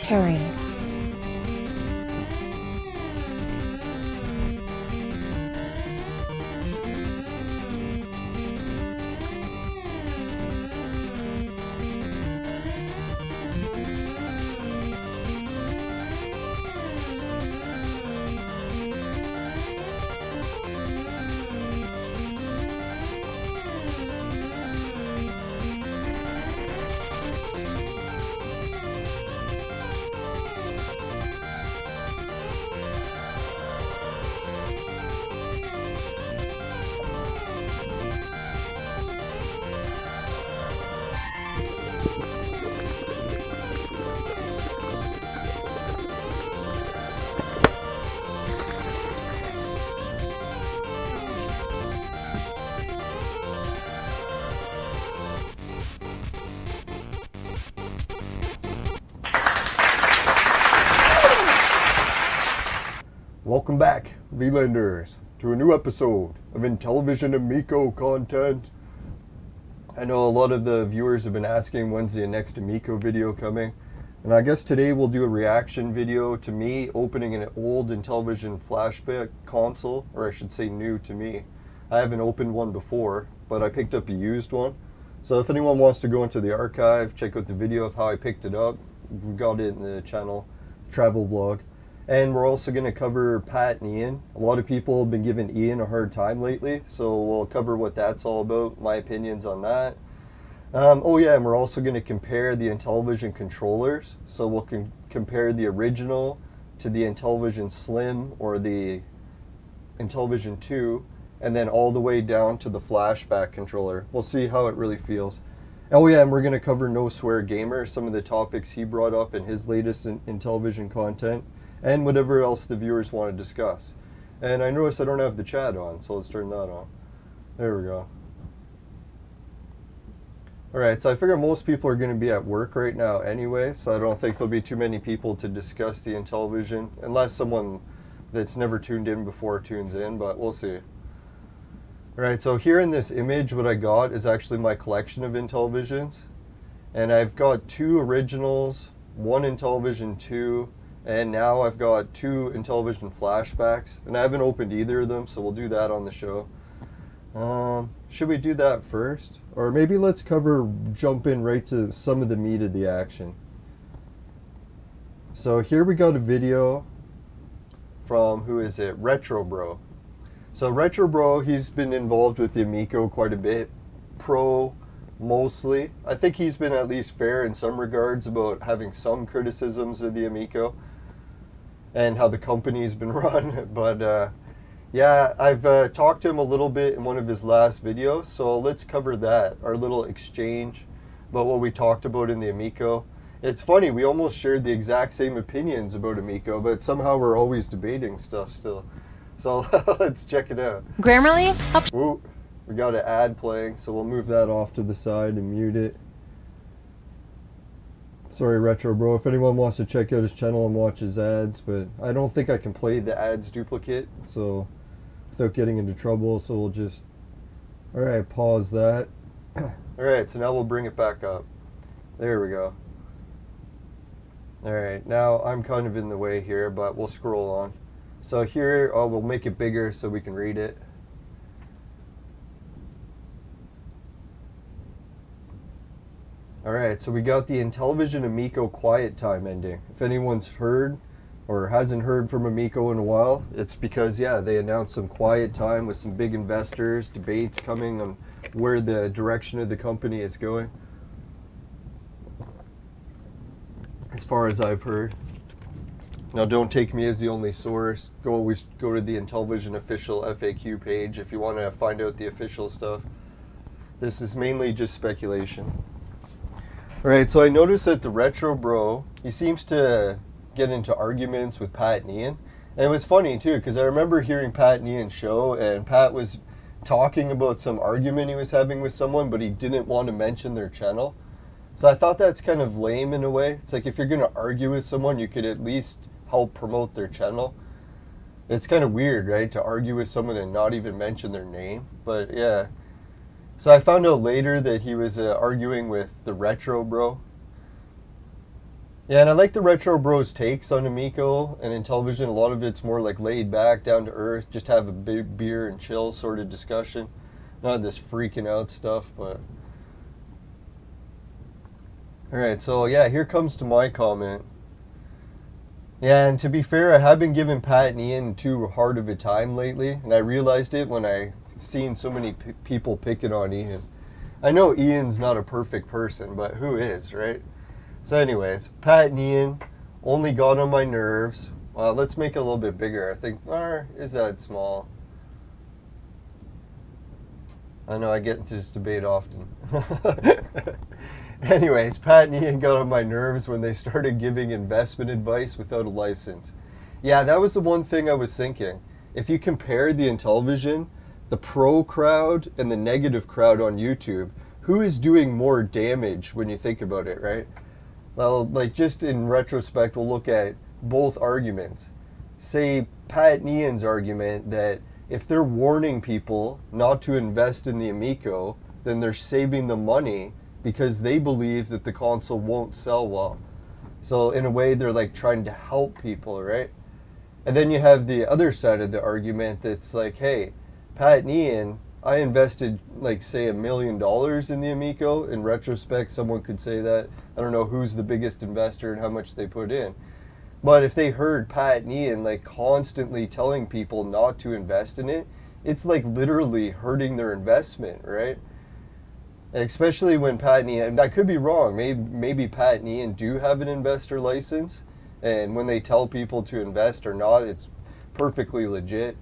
Carrying. Welcome back, Lelanders, to a new episode of Intellivision Amico content. I know a lot of the viewers have been asking when's the next Amico video coming, and I guess today we'll do a reaction video to me opening an old Intellivision flashback console, or I should say new to me. I haven't opened one before, but I picked up a used one. So if anyone wants to go into the archive, check out the video of how I picked it up. We've got it in the channel, travel vlog. And we're also going to cover Pat and Ian. A lot of people have been giving Ian a hard time lately, so we'll cover what that's all about, my opinions on that. Oh yeah, and we're also going to compare the Intellivision controllers. So we'll compare the original to the Intellivision Slim or the Intellivision 2, and then all the way down to the flashback controller. We'll see how it really feels. Oh yeah, and we're going to cover No Swear Gamer, some of the topics he brought up in his latest Intellivision content, and whatever else the viewers want to discuss. And I notice I don't have the chat on, so let's turn that on. There we go. Alright, so I figure most people are going to be at work right now anyway, so I don't think there'll be too many people to discuss the Intellivision, unless someone that's never tuned in before tunes in, but we'll see. Alright, so here in this image, what I got is actually my collection of Intellivisions. And I've got 2 originals, 1 Intellivision 2, and now I've got 2 Intellivision flashbacks, and I haven't opened either of them, so we'll do that on the show. Should we do that first? Or maybe let's jump in right to some of the meat of the action. So here we got a video from, who is it? Retro Bro. So Retro Bro, he's been involved with the Amico quite a bit. Pro, mostly. I think he's been at least fair in some regards about having some criticisms of the Amico and how the company's been run. But yeah, I've talked to him a little bit in one of his last videos, so let's cover that, our little exchange about what we talked about in the Amico. It's funny, we almost shared the exact same opinions about Amico, but somehow we're always debating stuff still. So let's check it out. Grammarly? Ooh, we got an ad playing, so we'll move that off to the side and mute it. Sorry, Retro Bro, if anyone wants to check out his channel and watch his ads, but I don't think I can play the ads duplicate, so without getting into trouble, so we'll just, alright, pause that. Alright, so now we'll bring it back up. There we go. Alright, now I'm kind of in the way here, but we'll scroll on. So here, we'll make it bigger so we can read it. Alright, so we got the Intellivision Amico quiet time ending. If anyone's heard or hasn't heard from Amico in a while, it's because, yeah, they announced some quiet time with some big investors, debates coming on where the direction of the company is going, as far as I've heard. Now, don't take me as the only source. Always go to the Intellivision official FAQ page if you want to find out the official stuff. This is mainly just speculation. Alright, so I noticed that the Retro Bro, he seems to get into arguments with Pat and Ian. And it was funny too, because I remember hearing Pat and Ian's show, and Pat was talking about some argument he was having with someone, but he didn't want to mention their channel. So I thought that's kind of lame in a way. It's like if you're going to argue with someone, you could at least help promote their channel. It's kind of weird, right, to argue with someone and not even mention their name. But yeah. So I found out later that he was arguing with the Retro Bro. Yeah, and I like the Retro Bro's takes on Amico and Intellivision. A lot of it's more like laid back, down to earth, just have a big beer and chill sort of discussion. Not this freaking out stuff, but... Alright, so yeah, here comes to my comment. Yeah, and to be fair, I have been giving Pat and Ian too hard of a time lately, and I realized it when I seen so many people picking on Ian. I know Ian's not a perfect person, but who is, right? So anyways, Pat and Ian only got on my nerves. Let's make it a little bit bigger. I think, or is that small? I know I get into this debate often. Anyways, Pat and Ian got on my nerves when they started giving investment advice without a license. Yeah, that was the one thing I was thinking. If you compare the Intellivision, the pro crowd, and the negative crowd on YouTube, who is doing more damage when you think about it, right? Well, like just in retrospect, we'll look at both arguments. Say Pat and Ian's argument that if they're warning people not to invest in the Amico, then they're saving them money because they believe that the console won't sell well. So in a way, they're like trying to help people, right? And then you have the other side of the argument that's like, hey, Pat and Ian, I invested like say $1 million in the Amico. In retrospect, someone could say that. I don't know who's the biggest investor and how much they put in. But if they heard Pat and Ian like constantly telling people not to invest in it, it's like literally hurting their investment, right? And especially when Pat and Ian, I could be wrong, maybe Pat and Ian do have an investor license, and when they tell people to invest or not, it's perfectly legit.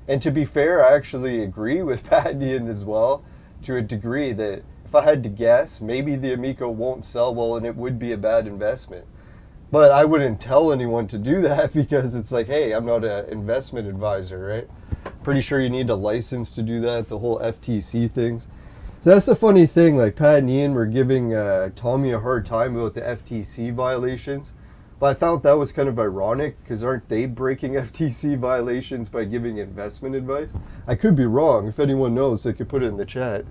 And to be fair, I actually agree with Pat and Ian as well, to a degree, that if I had to guess, maybe the Amico won't sell well and it would be a bad investment. But I wouldn't tell anyone to do that because it's like, hey, I'm not an investment advisor, right? Pretty sure you need a license to do that, the whole FTC things. So that's the funny thing, like Pat and Ian were giving Tommy a hard time about the FTC violations. But I thought that was kind of ironic, because aren't they breaking FTC violations by giving investment advice? I could be wrong. If anyone knows, they could put it in the chat.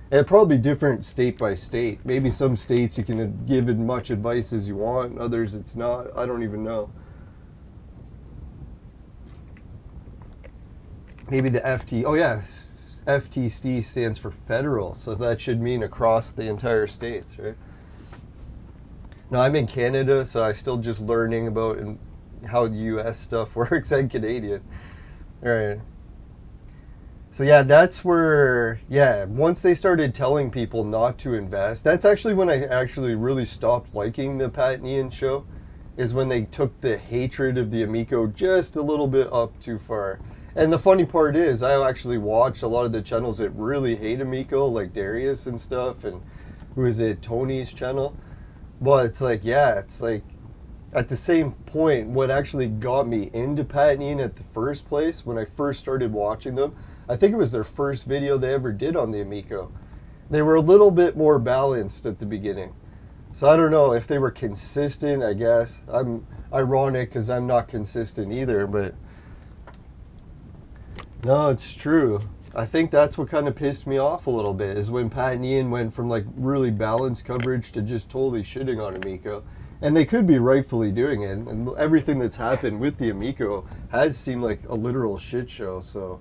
And probably different state by state. Maybe some states you can give as much advice as you want, others it's not. I don't even know. Maybe the FTC stands for federal, so that should mean across the entire states, right? No, I'm in Canada, so I'm still just learning about how the US stuff works. I'm Canadian. All right. So yeah, that's where, yeah, once they started telling people not to invest, that's actually when I actually really stopped liking the Pat and Ian show, is when they took the hatred of the Amico just a little bit up too far. And the funny part is, I actually watch a lot of the channels that really hate Amico, like Darius and stuff, and who is it, Tony's channel. But it's like, yeah, it's like, at the same point, what actually got me into Pat and Ian at the first place, when I first started watching them, I think it was their first video they ever did on the Amico. They were a little bit more balanced at the beginning. So I don't know if they were consistent, I guess. I'm ironic because I'm not consistent either, but no, it's true. I think that's what kind of pissed me off a little bit, is when Pat and Ian went from like really balanced coverage to just totally shitting on Amico. And they could be rightfully doing it, and everything that's happened with the Amico has seemed like a literal shit show, so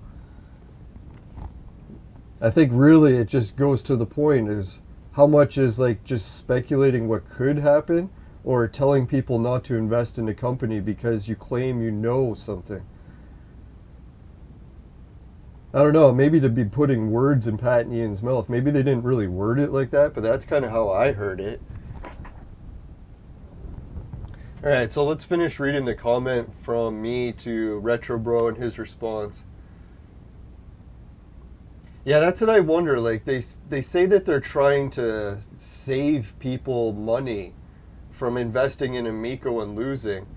I think really it just goes to the point is how much is like just speculating what could happen, or telling people not to invest in a company because you claim you know something. I don't know, maybe to be putting words in Pat and Ian's mouth. Maybe they didn't really word it like that, but that's kind of how I heard it. Alright, so let's finish reading the comment from me to Retro Bro and his response. Yeah, that's what I wonder. Like, they say that they're trying to save people money from investing in Amico and losing.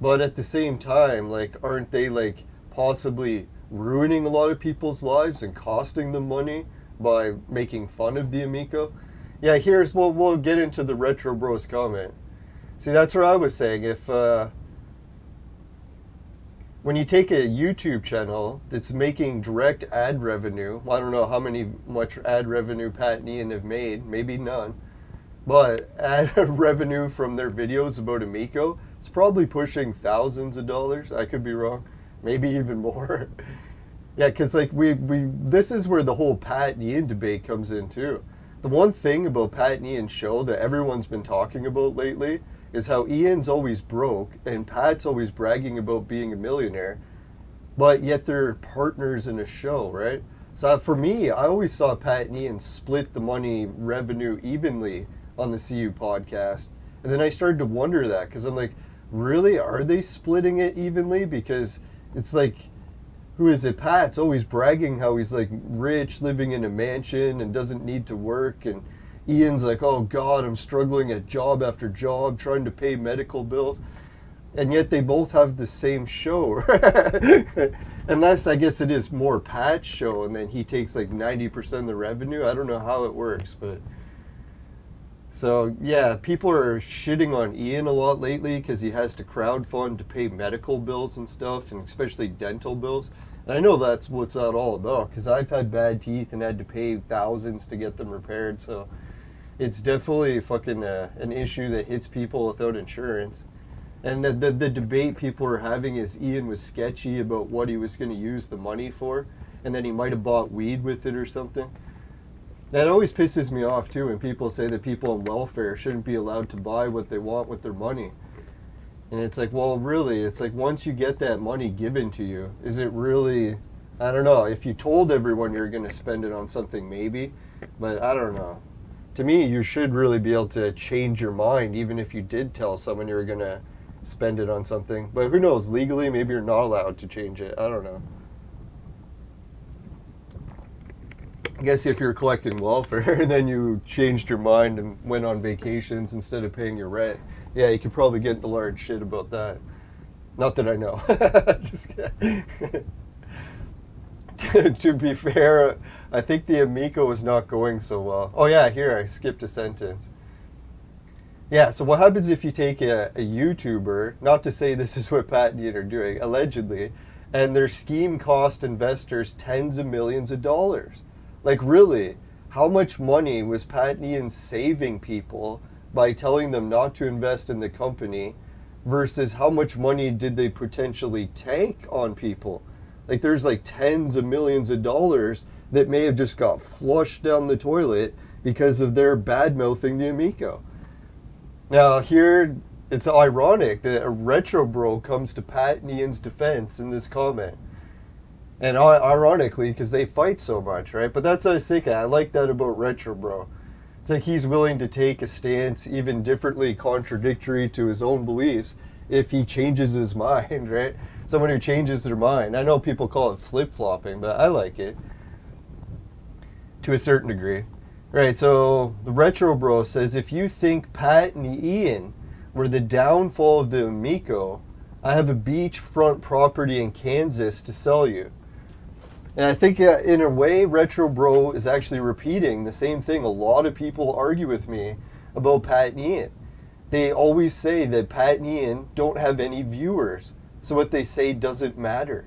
But at the same time, like, aren't they, like, possibly ruining a lot of people's lives and costing them money by making fun of the Amico. Yeah, we'll get into the Retro Bros comment. See, that's what I was saying. If when you take a YouTube channel that's making direct ad revenue, I don't know much ad revenue Pat and Ian have made, maybe none, but ad revenue from their videos about Amico, it's probably pushing thousands of dollars. I could be wrong, maybe even more. Yeah, because like this is where the whole Pat and Ian debate comes in too. The one thing about Pat and Ian's show that everyone's been talking about lately is how Ian's always broke and Pat's always bragging about being a millionaire, but yet they're partners in a show, right? So for me, I always saw Pat and Ian split the money revenue evenly on the CU podcast. And then I started to wonder that, because I'm like, really? Are they splitting it evenly? Because it's like, who is it? Pat's always bragging how he's like rich, living in a mansion and doesn't need to work, and Ian's like, oh God, I'm struggling at job after job, trying to pay medical bills. And yet they both have the same show. Unless I guess it is more Pat's show and then he takes like 90% of the revenue. I don't know how it works, but. So yeah, people are shitting on Ian a lot lately because he has to crowdfund to pay medical bills and stuff, and especially dental bills. And I know that's what's that all about, because I've had bad teeth and had to pay thousands to get them repaired, so. It's definitely fucking an issue that hits people without insurance. And the debate people are having is Ian was sketchy about what he was going to use the money for, and then he might have bought weed with it or something. That always pisses me off too, when people say that people on welfare shouldn't be allowed to buy what they want with their money. And it's like, well, really, it's like once you get that money given to you, is it really, I don't know, if you told everyone you're going to spend it on something, maybe, but I don't know. To me, you should really be able to change your mind, even if you did tell someone you were going to spend it on something. But who knows, legally, maybe you're not allowed to change it. I don't know. I guess if you're collecting welfare and then you changed your mind and went on vacations instead of paying your rent, yeah, you could probably get into large shit about that. Not that I know. Just kidding. To be fair, I think the Amico is not going so well. Oh yeah, here, I skipped a sentence. Yeah, so what happens if you take a YouTuber, not to say this is what Pat and Ian are doing, allegedly, and their scheme cost investors tens of millions of dollars? Like really, how much money was Pat and Ian saving people by telling them not to invest in the company versus how much money did they potentially tank on people? Like there's like tens of millions of dollars that may have just got flushed down the toilet because of their bad-mouthing the Amico. Now here, it's ironic that a Retro Bro comes to Pat and Ian's defense in this comment. And ironically, because they fight so much, right? But that's what I was thinking. I like that about Retro Bro. It's like he's willing to take a stance even differently contradictory to his own beliefs if he changes his mind, right? Someone who changes their mind. I know people call it flip-flopping, but I like it to a certain degree. Right, so the Retro Bro says, if you think Pat and Ian were the downfall of the Amico, I have a beachfront property in Kansas to sell you. And I think in a way, Retro Bro is actually repeating the same thing. A lot of people argue with me about Pat and Ian. They always say that Pat and Ian don't have any viewers, so what they say doesn't matter.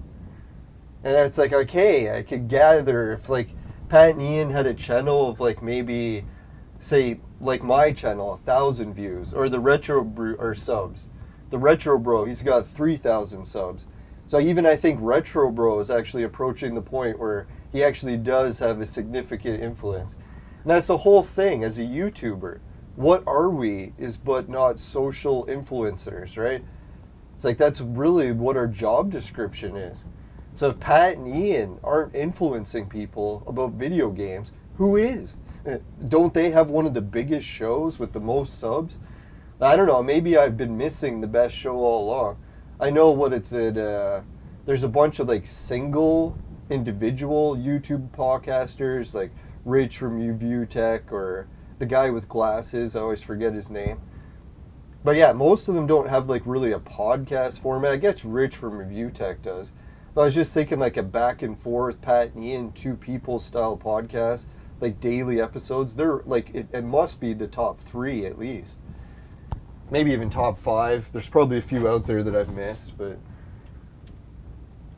And it's like, okay, I could gather if like Pat and Ian had a channel of like maybe, say, like my channel, 1,000 views, or the Retro Bro, or subs. The Retro Bro, he's got 3,000 subs. So even I think Retro Bro is actually approaching the point where he actually does have a significant influence. And that's the whole thing as a YouTuber. What are we is but not social influencers, right? It's like that's really what our job description is. So if Pat and Ian aren't influencing people about video games, who is? Don't they have one of the biggest shows with the most subs? I don't know, maybe I've been missing the best show all along. I know what it's at, there's a bunch of like single individual YouTube podcasters, like Rich from Review Tech, or the guy with glasses, I always forget his name. But yeah, most of them don't have like really a podcast format. I guess Rich from Review Tech does. I was just thinking like a back and forth Pat and Ian, two people style podcast, like daily episodes. They're like, it must be the top 3 at least. Maybe even top 5. There's probably a few out there that I've missed, but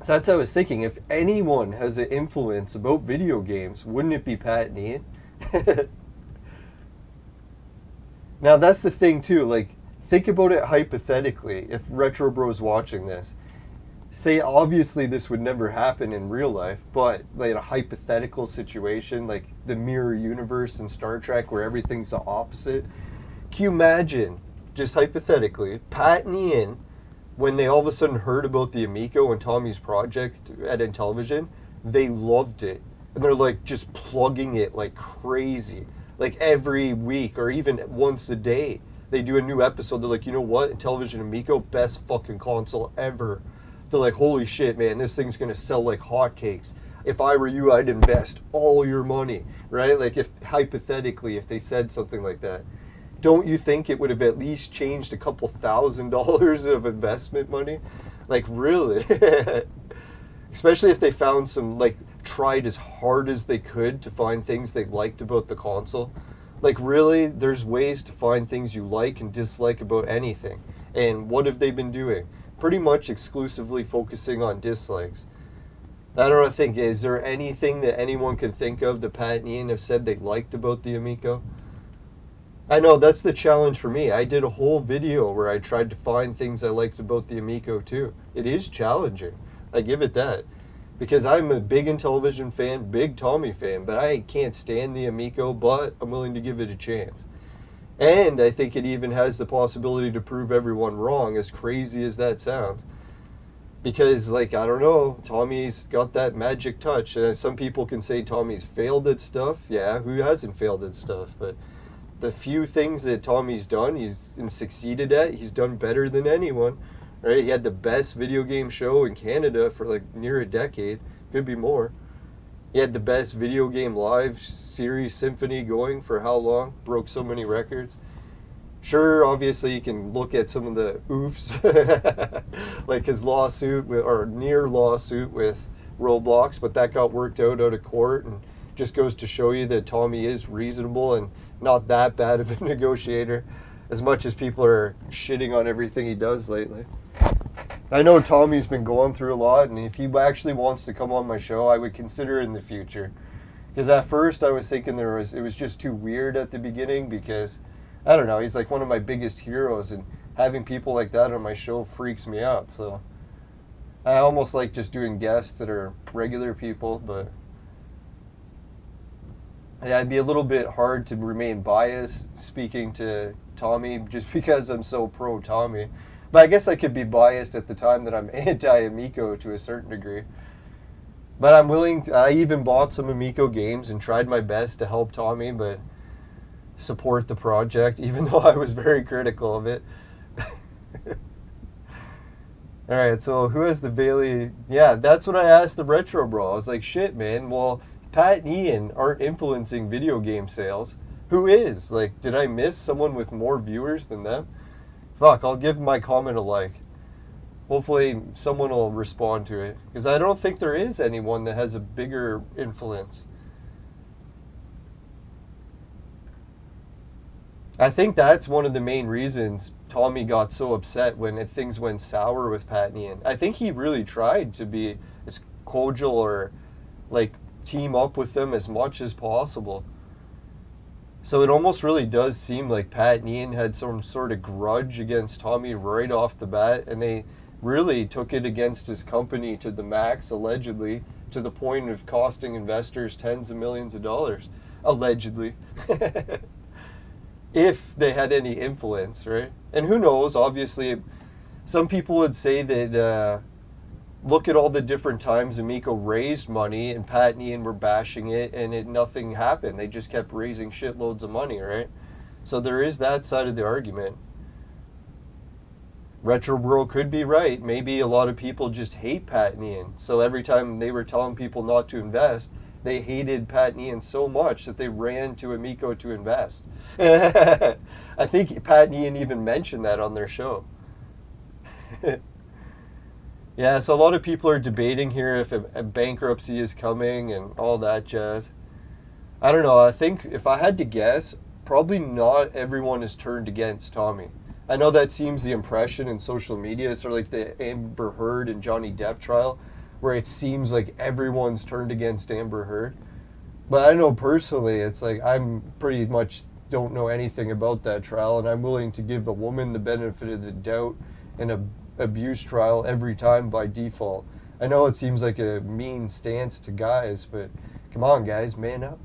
so that's what I was thinking. If anyone has an influence about video games, wouldn't it be Pat and Ian? Now that's the thing too, like think about it hypothetically. If Retro Bro's watching this, say obviously this would never happen in real life, but like a hypothetical situation like the mirror universe in Star Trek where everything's the opposite. Can you imagine, just hypothetically, Pat and Ian, when they all of a sudden heard about the Amico and Tommy's project at Intellivision, they loved it. And they're like just plugging it like crazy. Like every week or even once a day, they do a new episode. They're like, you know what? Intellivision Amico, best fucking console ever. They're like, holy shit, man, this thing's going to sell like hotcakes. If I were you, I'd invest all your money, right? Like if hypothetically, if they said something like that, don't you think it would have at least changed a couple $1,000s of investment money? Like really? Especially if they found some, like tried as hard as they could to find things they liked about the console. Like really, there's ways to find things you like and dislike about anything. And what have they been doing? Pretty much exclusively focusing on dislikes. I don't think, is there anything that anyone can think of that Pat and Ian have said they liked about the Amico? I know, that's the challenge for me. I did a whole video where I tried to find things I liked about the Amico too. It is challenging. I give it that. Because I'm a big Intellivision fan, big Tommy fan, but I can't stand the Amico, but I'm willing to give it a chance. And I think it even has the possibility to prove everyone wrong, as crazy as that sounds. Because, like, I don't know, Tommy's got that magic touch. And some people can say Tommy's failed at stuff. Yeah, who hasn't failed at stuff? But the few things that Tommy's done, he's succeeded at, he's done better than anyone. Right? He had the best video game show in Canada for like near a decade. Could be more. He had the best video game live series symphony going for how long? Broke so many records. Sure, obviously you can look at some of the oofs, like his lawsuit or near lawsuit with Roblox, but that got worked out of court and just goes to show you that Tommy is reasonable and not that bad of a negotiator, as much as people are shitting on everything he does lately. I know Tommy's been going through a lot, and if he actually wants to come on my show, I would consider it in the future. Because at first I was thinking it was just too weird at the beginning because, I don't know, he's like one of my biggest heroes, and having people like that on my show freaks me out. So I almost like just doing guests that are regular people, but yeah, it'd be a little bit hard to remain biased speaking to Tommy just because I'm so pro Tommy. But I guess I could be biased at the time that I'm anti-Amico to a certain degree. But I'm willing to, I even bought some Amico games and tried my best to help Tommy, but support the project, even though I was very critical of it. Alright, so who has the Bailey? Yeah, that's what I asked the Retro Bro. I was like, shit, man, well, Pat and Ian aren't influencing video game sales. Who is? Like, did I miss someone with more viewers than them? Fuck, I'll give my comment a like. Hopefully someone will respond to it. Because I don't think there is anyone that has a bigger influence. I think that's one of the main reasons Tommy got so upset when things went sour with Pat and Ian. I think he really tried to be as cordial or like team up with them as much as possible. So it almost really does seem like Pat and Ian had some sort of grudge against Tommy right off the bat, and they really took it against his company to the max, allegedly, to the point of costing investors tens of millions of dollars, allegedly. If they had any influence, right? And who knows, obviously, some people would say that, look at all the different times Amico raised money and Pat and Ian were bashing it and nothing happened. They just kept raising shitloads of money, right? So there is that side of the argument. Retro Bro could be right. Maybe a lot of people just hate Pat and Ian. So every time they were telling people not to invest, they hated Pat and Ian so much that they ran to Amico to invest. I think Pat and Ian even mentioned that on their show. Yeah, so a lot of people are debating here if a bankruptcy is coming and all that jazz. I don't know. I think if I had to guess, probably not everyone is turned against Tommy. I know that seems the impression in social media, sort of like the Amber Heard and Johnny Depp trial, where it seems like everyone's turned against Amber Heard. But I know personally, it's like I'm pretty much don't know anything about that trial, and I'm willing to give the woman the benefit of the doubt in a abuse trial every time by default. I know it seems like a mean stance to guys, but come on, guys, man up.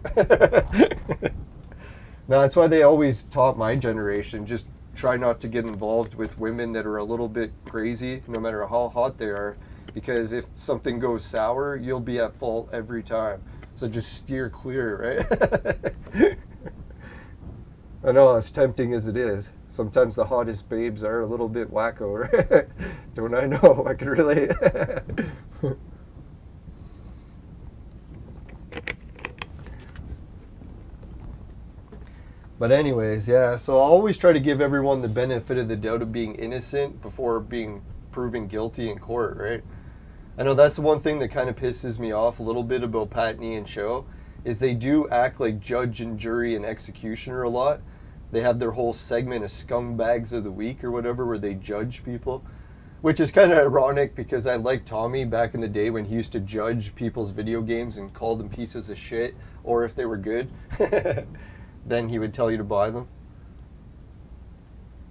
No, that's why they always taught my generation, just try not to get involved with women that are a little bit crazy, no matter how hot they are, because if something goes sour, you'll be at fault every time. So just steer clear, right? I know, as tempting as it is, sometimes the hottest babes are a little bit wacko, right? Don't I know? I can relate. But anyways, yeah, so I always try to give everyone the benefit of the doubt of being innocent before being proven guilty in court, right? I know that's the one thing that kind of pisses me off a little bit about Pat and Ian show, is they do act like judge and jury and executioner a lot. They have their whole segment of scumbags of the week or whatever where they judge people, which is kind of ironic because I liked Tommy back in the day when he used to judge people's video games and call them pieces of shit, or if they were good, then he would tell you to buy them.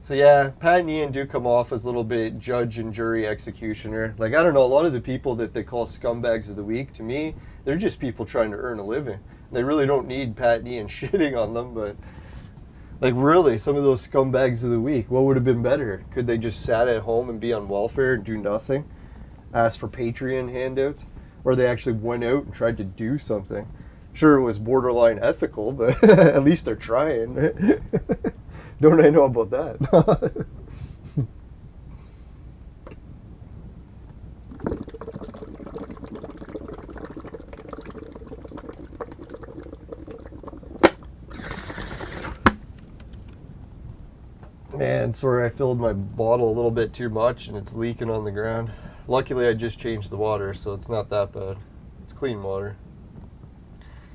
So yeah, Pat and Ian do come off as a little bit judge and jury executioner. Like, I don't know, a lot of the people that they call scumbags of the week, to me, they're just people trying to earn a living. They really don't need Pat and Ian shitting on them, but like really, some of those scumbags of the week, what would have been better? Could they just sat at home and be on welfare and do nothing? Ask for Patreon handouts? Or they actually went out and tried to do something? Sure, it was borderline ethical, but at least they're trying, right? Don't I know about that? Man, sorry, I filled my bottle a little bit too much and it's leaking on the ground. Luckily, I just changed the water, so it's not that bad. It's clean water.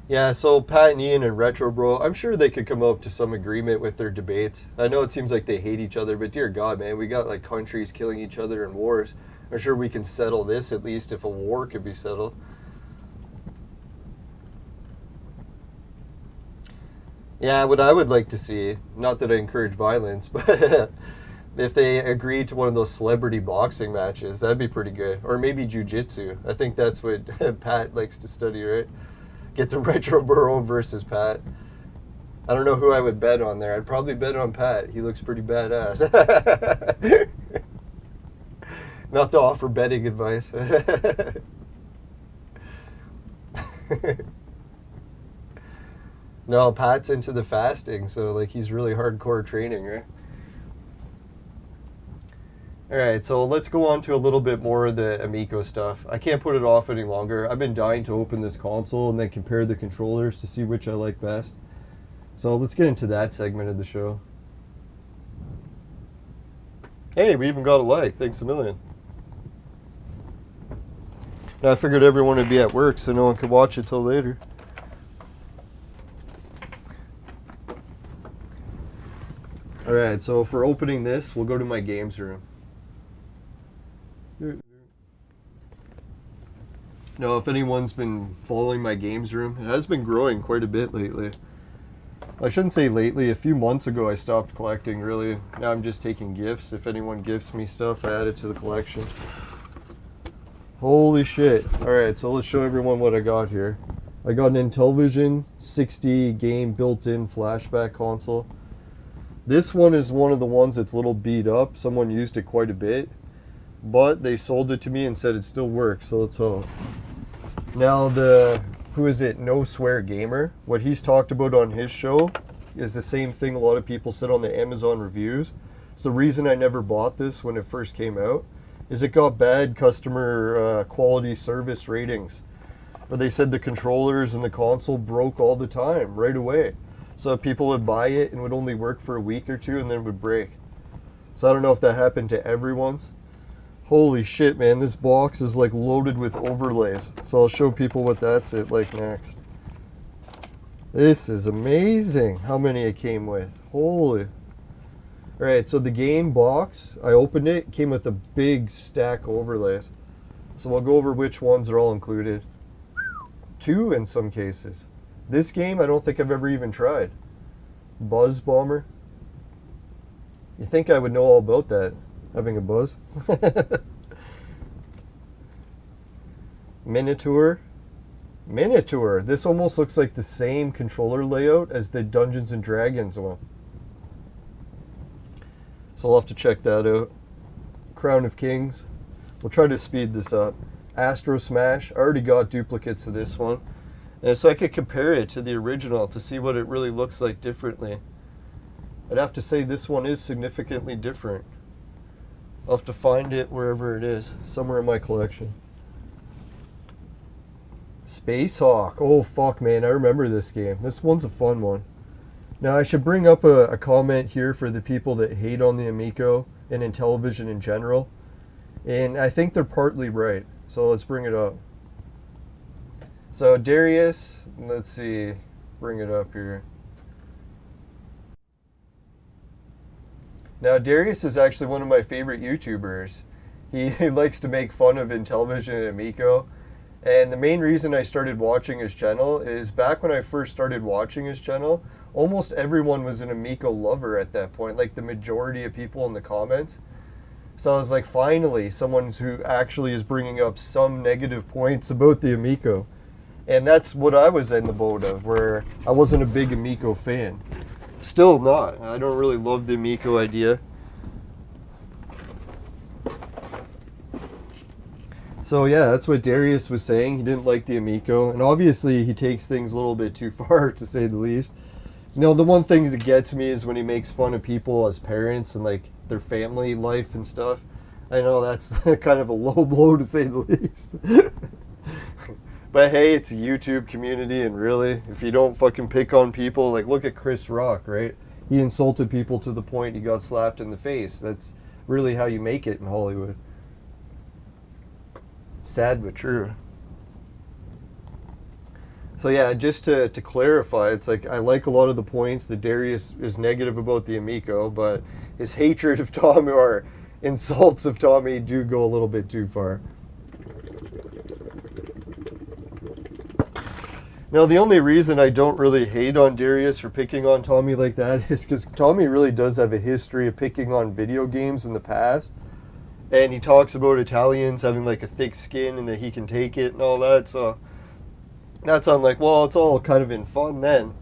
Yeah, so Pat and Ian and Retro Bro, I'm sure they could come up to some agreement with their debates. I know it seems like they hate each other, but dear God, man, we got like countries killing each other in wars. I'm sure we can settle this at least if a war could be settled. Yeah, what I would like to see, not that I encourage violence, but if they agreed to one of those celebrity boxing matches, that'd be pretty good. Or maybe jiu-jitsu. I think that's what Pat likes to study, right? Get the Retro Bro versus Pat. I don't know who I would bet on there. I'd probably bet on Pat. He looks pretty badass. Not to offer betting advice. No, Pat's into the fasting, so like he's really hardcore training, right? Alright, so let's go on to a little bit more of the Amico stuff. I can't put it off any longer. I've been dying to open this console and then compare the controllers to see which I like best. So let's get into that segment of the show. Hey, we even got a like. Thanks a million. Now, I figured everyone would be at work so no one could watch it till later. Alright, so for opening this, we'll go to my games room. Now, if anyone's been following my games room, it has been growing quite a bit lately. I shouldn't say lately, a few months ago I stopped collecting, really. Now I'm just taking gifts. If anyone gifts me stuff, I add it to the collection. Holy shit. Alright, so let's show everyone what I got here. I got an Intellivision 60 game built-in flashback console. This one is one of the ones that's a little beat up. Someone used it quite a bit, but they sold it to me and said it still works, so let's hope. Now who is it, No Swear Gamer, what he's talked about on his show is the same thing a lot of people said on the Amazon reviews. It's the reason I never bought this when it first came out, is it got bad customer quality service ratings. Where they said the controllers and the console broke all the time, right away. So people would buy it and would only work for a week or two and then it would break. So I don't know if that happened to everyone's. Holy shit, man, this box is like loaded with overlays. So I'll show people what that's like next. This is amazing how many it came with. Holy. Alright, so the game box, I opened it, came with a big stack of overlays. So we'll go over which ones are all included. 2 in some cases. This game I don't think I've ever even tried. Buzz Bomber. You think I would know all about that, having a buzz? Minotaur. Minotaur. This almost looks like the same controller layout as the Dungeons and Dragons one. So I'll have to check that out. Crown of Kings. We'll try to speed this up. Astro Smash. I already got duplicates of this one. And so I could compare it to the original to see what it really looks like differently. I'd have to say this one is significantly different. I'll have to find it wherever it is. Somewhere in my collection. Space Hawk. Oh fuck, man, I remember this game. This one's a fun one. Now I should bring up a comment here for the people that hate on the Amico and Intellivision in general. And I think they're partly right. So let's bring it up. So Darius, let's see, bring it up here. Now Darius is actually one of my favorite YouTubers. He likes to make fun of Intellivision and Amico. And the main reason I started watching his channel is back when I first started watching his channel, almost everyone was an Amico lover at that point, like the majority of people in the comments. So I was like, finally, someone who actually is bringing up some negative points about the Amico. And that's what I was in the boat of, where I wasn't a big Amico fan. Still not. I don't really love the Amico idea. So yeah, that's what Darius was saying. He didn't like the Amico. And obviously he takes things a little bit too far, to say the least. You know, the one thing that gets me is when he makes fun of people as parents and like their family life and stuff. I know that's kind of a low blow, to say the least. But hey, it's a YouTube community, and really, if you don't fucking pick on people, like look at Chris Rock, right? He insulted people to the point he got slapped in the face. That's really how you make it in Hollywood. Sad but true. So yeah, just to clarify, it's like I like a lot of the points that Darius is negative about the Amico, but his hatred of Tommy, or insults of Tommy, do go a little bit too far. Now, the only reason I don't really hate on Darius for picking on Tommy like that is because Tommy really does have a history of picking on video games in the past. And he talks about Italians having like a thick skin and that he can take it and all that. So that's I'm like, well, it's all kind of in fun then.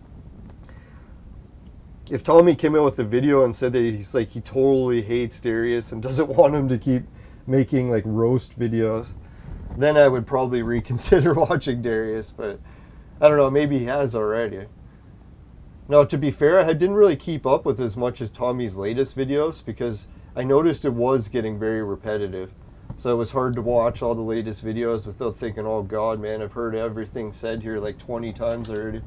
If Tommy came out with a video and said that he's like, he totally hates Darius and doesn't want him to keep making like roast videos, then I would probably reconsider watching Darius. But I don't know, maybe he has already. Now, to be fair, I didn't really keep up with as much as Tommy's latest videos because I noticed it was getting very repetitive. So it was hard to watch all the latest videos without thinking, oh god, man, I've heard everything said here like 20 times already.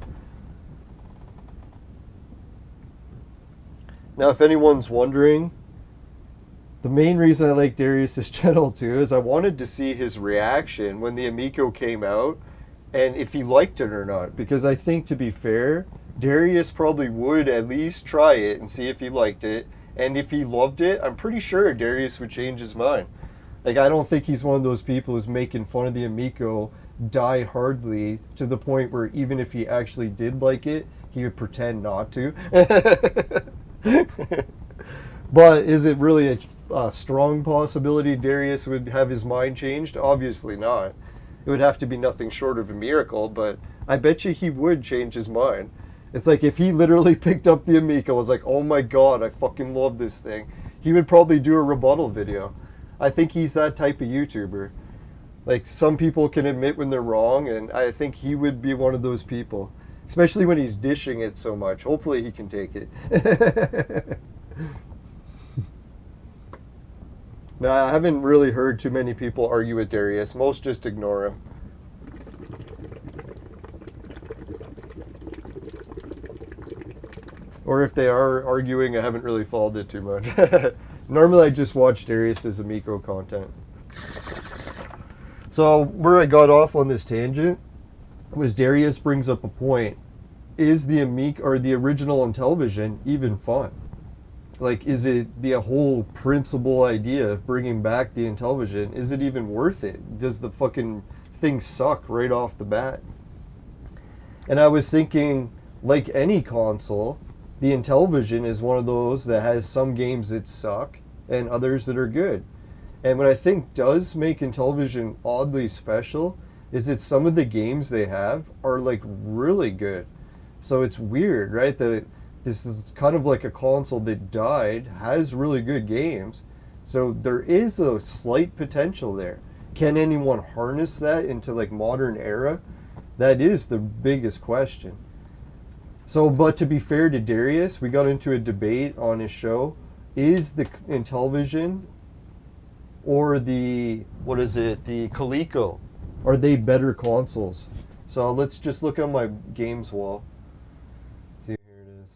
Now, if anyone's wondering, the main reason I like Darius' channel too is I wanted to see his reaction when the Amico came out and if he liked it or not. Because I think, to be fair, Darius probably would at least try it and see if he liked it. And if he loved it, I'm pretty sure Darius would change his mind. Like, I don't think he's one of those people who's making fun of the Amico die-hardly to the point where even if he actually did like it, he would pretend not to. But is it really a strong possibility Darius would have his mind changed? Obviously not. It would have to be nothing short of a miracle, but I bet you he would change his mind. It's like if he literally picked up the Amico, was like, oh my god, I fucking love this thing, he would probably do a rebuttal video. I think he's that type of YouTuber. Like, some people can admit when they're wrong, and I think he would be one of those people. Especially when he's dishing it so much. Hopefully he can take it. Now, I haven't really heard too many people argue with Darius. Most just ignore him. Or if they are arguing, I haven't really followed it too much. Normally I just watch Darius's Amico content. So where I got off on this tangent was Darius brings up a point. Is the Amico or the original Intellivision even fun? Like, is it the whole principal idea of bringing back the Intellivision? Is it even worth it? Does the fucking thing suck right off the bat? And I was thinking, like any console, the Intellivision is one of those that has some games that suck and others that are good. And what I think does make Intellivision oddly special is that some of the games they have are like really good. So it's weird, right? That this is kind of like a console that died, has really good games. So there is a slight potential there. Can anyone harness that into like modern era? That is the biggest question. So, but to be fair to Darius, we got into a debate on his show. Is the Intellivision or the, the Coleco, are they better consoles? So let's just look on my games wall. See, here it is.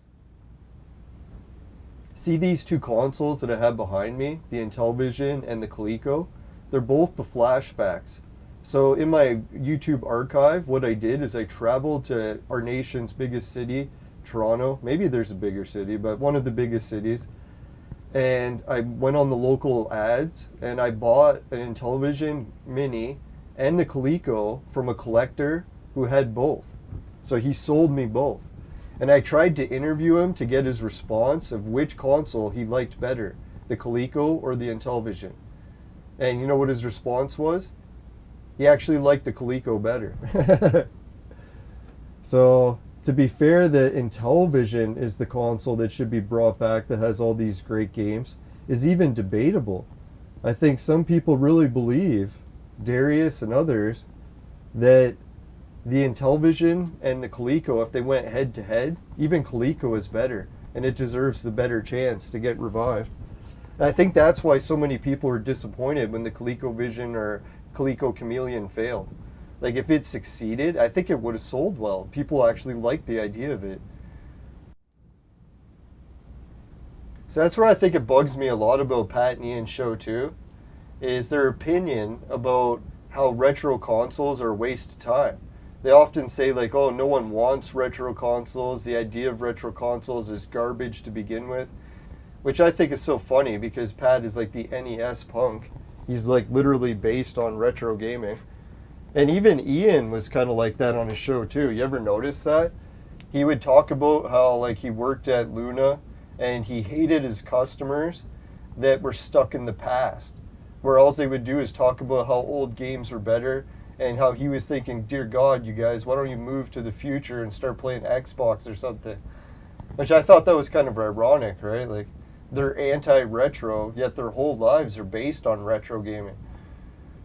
See these two consoles that I have behind me, the Intellivision and the Coleco? They're both the flashbacks. So in my YouTube archive, what I did is I traveled to our nation's biggest city, Toronto. Maybe there's a bigger city, but one of the biggest cities. And I went on the local ads and I bought an Intellivision Mini and the Coleco from a collector who had both. So he sold me both. And I tried to interview him to get his response of which console he liked better, the Coleco or the Intellivision. And you know what his response was? He actually liked the Coleco better. So, to be fair, the Intellivision is the console that should be brought back that has all these great games is even debatable. I think some people really believe, Darius and others, that the Intellivision and the Coleco, if they went head to head, even Coleco is better, and it deserves the better chance to get revived. And I think that's why so many people are disappointed when the ColecoVision or Coleco Chameleon failed. Like, if it succeeded, I think it would have sold well. People actually liked the idea of it. So that's where I think it bugs me a lot about Pat and Ian's show too, is their opinion about how retro consoles are a waste of time. They often say like, oh, no one wants retro consoles. The idea of retro consoles is garbage to begin with, which I think is so funny because Pat is like the NES punk. He's like literally based on retro gaming. And even Ian was kind of like that on his show too. You ever notice that? He would talk about how like he worked at Luna and he hated his customers that were stuck in the past, where all they would do is talk about how old games were better and how he was thinking, dear God, you guys, why don't you move to the future and start playing Xbox or something? Which I thought that was kind of ironic, right? Like, they're anti-retro, yet their whole lives are based on retro gaming.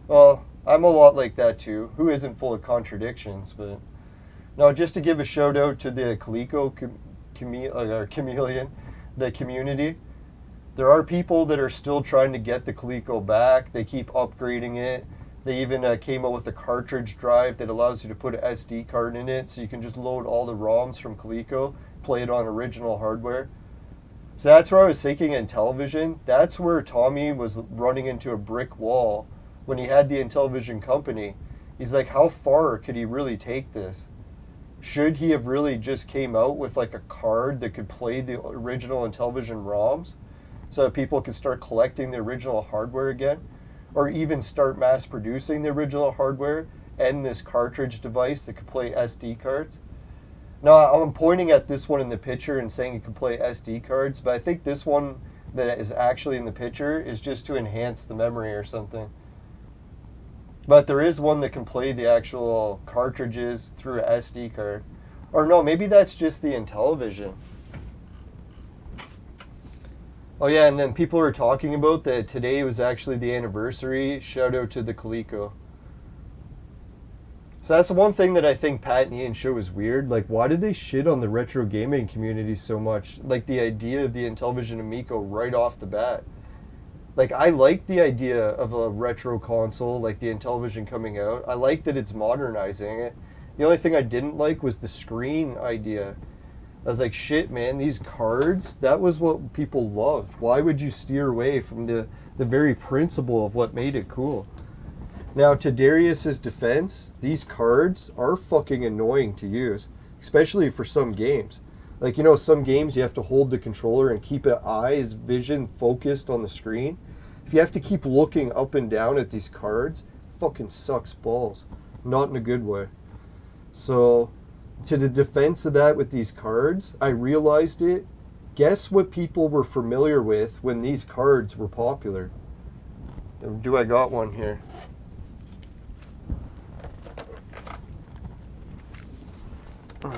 Well, I'm a lot like that too. Who isn't full of contradictions? But no, just to give a shout out to the Coleco Chameleon, the community. There are people that are still trying to get the Coleco back. They keep upgrading it. They even came out with a cartridge drive that allows you to put an SD card in it, so you can just load all the ROMs from Coleco, play it on original hardware. So that's where I was thinking Intellivision. That's where Tommy was running into a brick wall when he had the Intellivision company. He's like, how far could he really take this? Should he have really just came out with like a card that could play the original Intellivision ROMs so that people could start collecting the original hardware again? Or even start mass producing the original hardware and this cartridge device that could play SD cards? Now, I'm pointing at this one in the picture and saying it can play SD cards, but I think this one that is actually in the picture is just to enhance the memory or something. But there is one that can play the actual cartridges through an SD card. Or no, maybe that's just the Intellivision. Oh yeah, and then people are talking about that today was actually the anniversary. Shout out to the Coleco. So that's the one thing that I think Pat and Ian show is weird. Like, why did they shit on the retro gaming community so much? Like, the idea of the Intellivision Amico right off the bat. Like, I like the idea of a retro console, like the Intellivision coming out. I like that it's modernizing it. The only thing I didn't like was the screen idea. I was like, shit, man, these cards, that was what people loved. Why would you steer away from the very principle of what made it cool? Now, to Darius's defense, these cards are fucking annoying to use, especially for some games. Like, you know, some games you have to hold the controller and keep an eye's vision focused on the screen. If you have to keep looking up and down at these cards, it fucking sucks balls. Not in a good way. So, to the defense of that with these cards, I realized it. Guess what people were familiar with when these cards were popular? Do I got one here? Come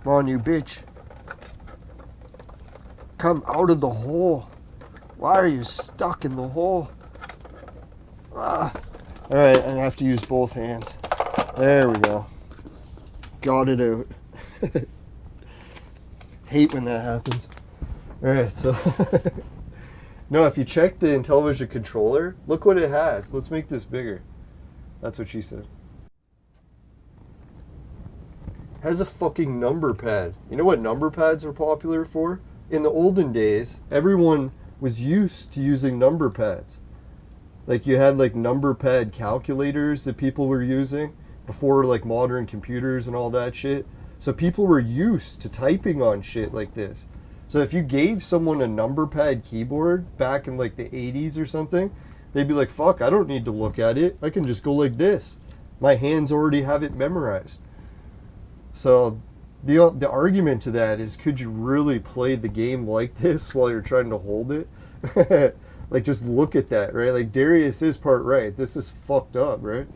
on, you bitch. Come out of the hole. Why are you stuck in the hole? Ah. Alright, I have to use both hands. There we go. Got it out. Hate when that happens. Alright, so... No, if you check the Intellivision controller, look what it has. Let's make this bigger. That's what she said. Has a fucking number pad. You know what number pads were popular for? In the olden days, everyone was used to using number pads. Like you had like number pad calculators that people were using before like modern computers and all that shit. So people were used to typing on shit like this. So if you gave someone a number pad keyboard back in like the 80s or something, they'd be like, fuck, I don't need to look at it. I can just go like this. My hands already have it memorized. So the argument to that is, could you really play the game like this while you're trying to hold it? Like, just look at that, right? Like, Darius is part right. This is fucked up, right?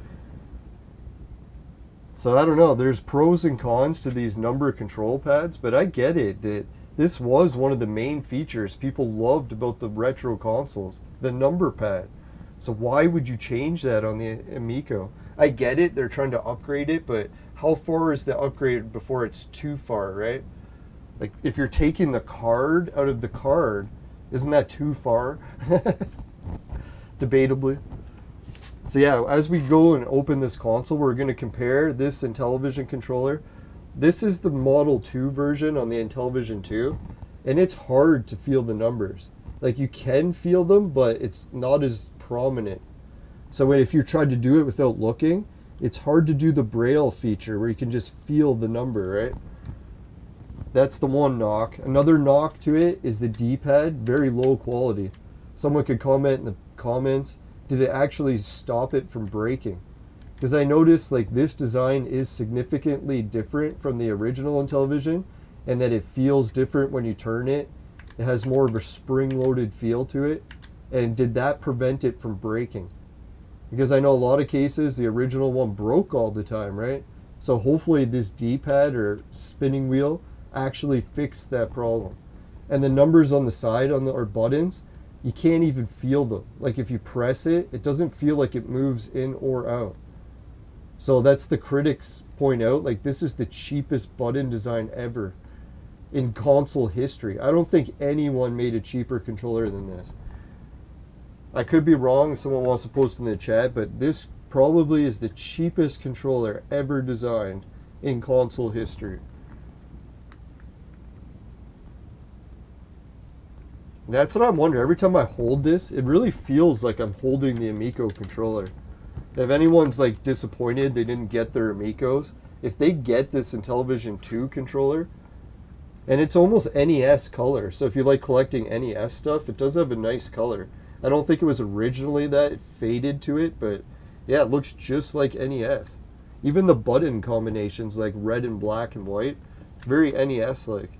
So, I don't know. There's pros and cons to these number control pads, but I get it that this was one of the main features people loved about the retro consoles, the number pad. So, why would you change that on the Amico? I get it. They're trying to upgrade it, but how far is the upgrade before it's too far, right? Like, if you're taking the card out of the card, isn't that too far? Debatably. So yeah, as we go and open this console, we're going to compare this Intellivision controller. This is the Model 2 version on the Intellivision 2, and it's hard to feel the numbers. Like, you can feel them, but it's not as prominent. So if you try to do it without looking, it's hard to do the Braille feature where you can just feel the number, right? That's the one knock. Another knock to it is the D-pad, very low quality. Someone could comment in the comments, did it actually stop it from breaking? Because I noticed like this design is significantly different from the original Intellivision, and that it feels different when you turn it. It has more of a spring-loaded feel to it. And did that prevent it from breaking? Because I know a lot of cases the original one broke all the time, right? So hopefully this D-pad or spinning wheel actually fixed that problem. And the numbers on the side or buttons, you can't even feel them. Like if you press it, it doesn't feel like it moves in or out. So that's the critics point out, like this is the cheapest button design ever in console history. I don't think anyone made a cheaper controller than this. I could be wrong if someone wants to post in the chat, but this probably is the cheapest controller ever designed in console history. That's what I'm wondering. Every time I hold this, it really feels like I'm holding the Amico controller. If anyone's like disappointed they didn't get their Amicos, if they get this Intellivision 2 controller, and it's almost NES color, so if you like collecting NES stuff, it does have a nice color. I don't think it was originally that, it faded to it, but yeah, it looks just like NES. Even the button combinations, like red and black and white, very NES-like.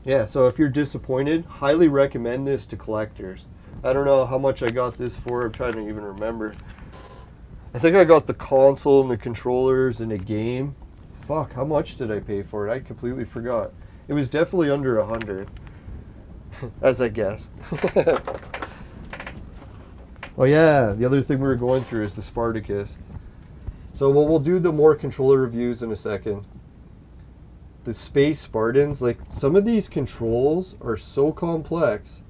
Yeah, so if you're disappointed, highly recommend this to collectors. I don't know how much I got this for. I'm trying to even remember. I think I got the console and the controllers and a game. Fuck, how much did I pay for it? I completely forgot. It was definitely under 100, as I guess. Oh yeah, the other thing we were going through is the Spartacus. So we'll do the more controller reviews in a second. The Space Spartans, like some of these controls are so complex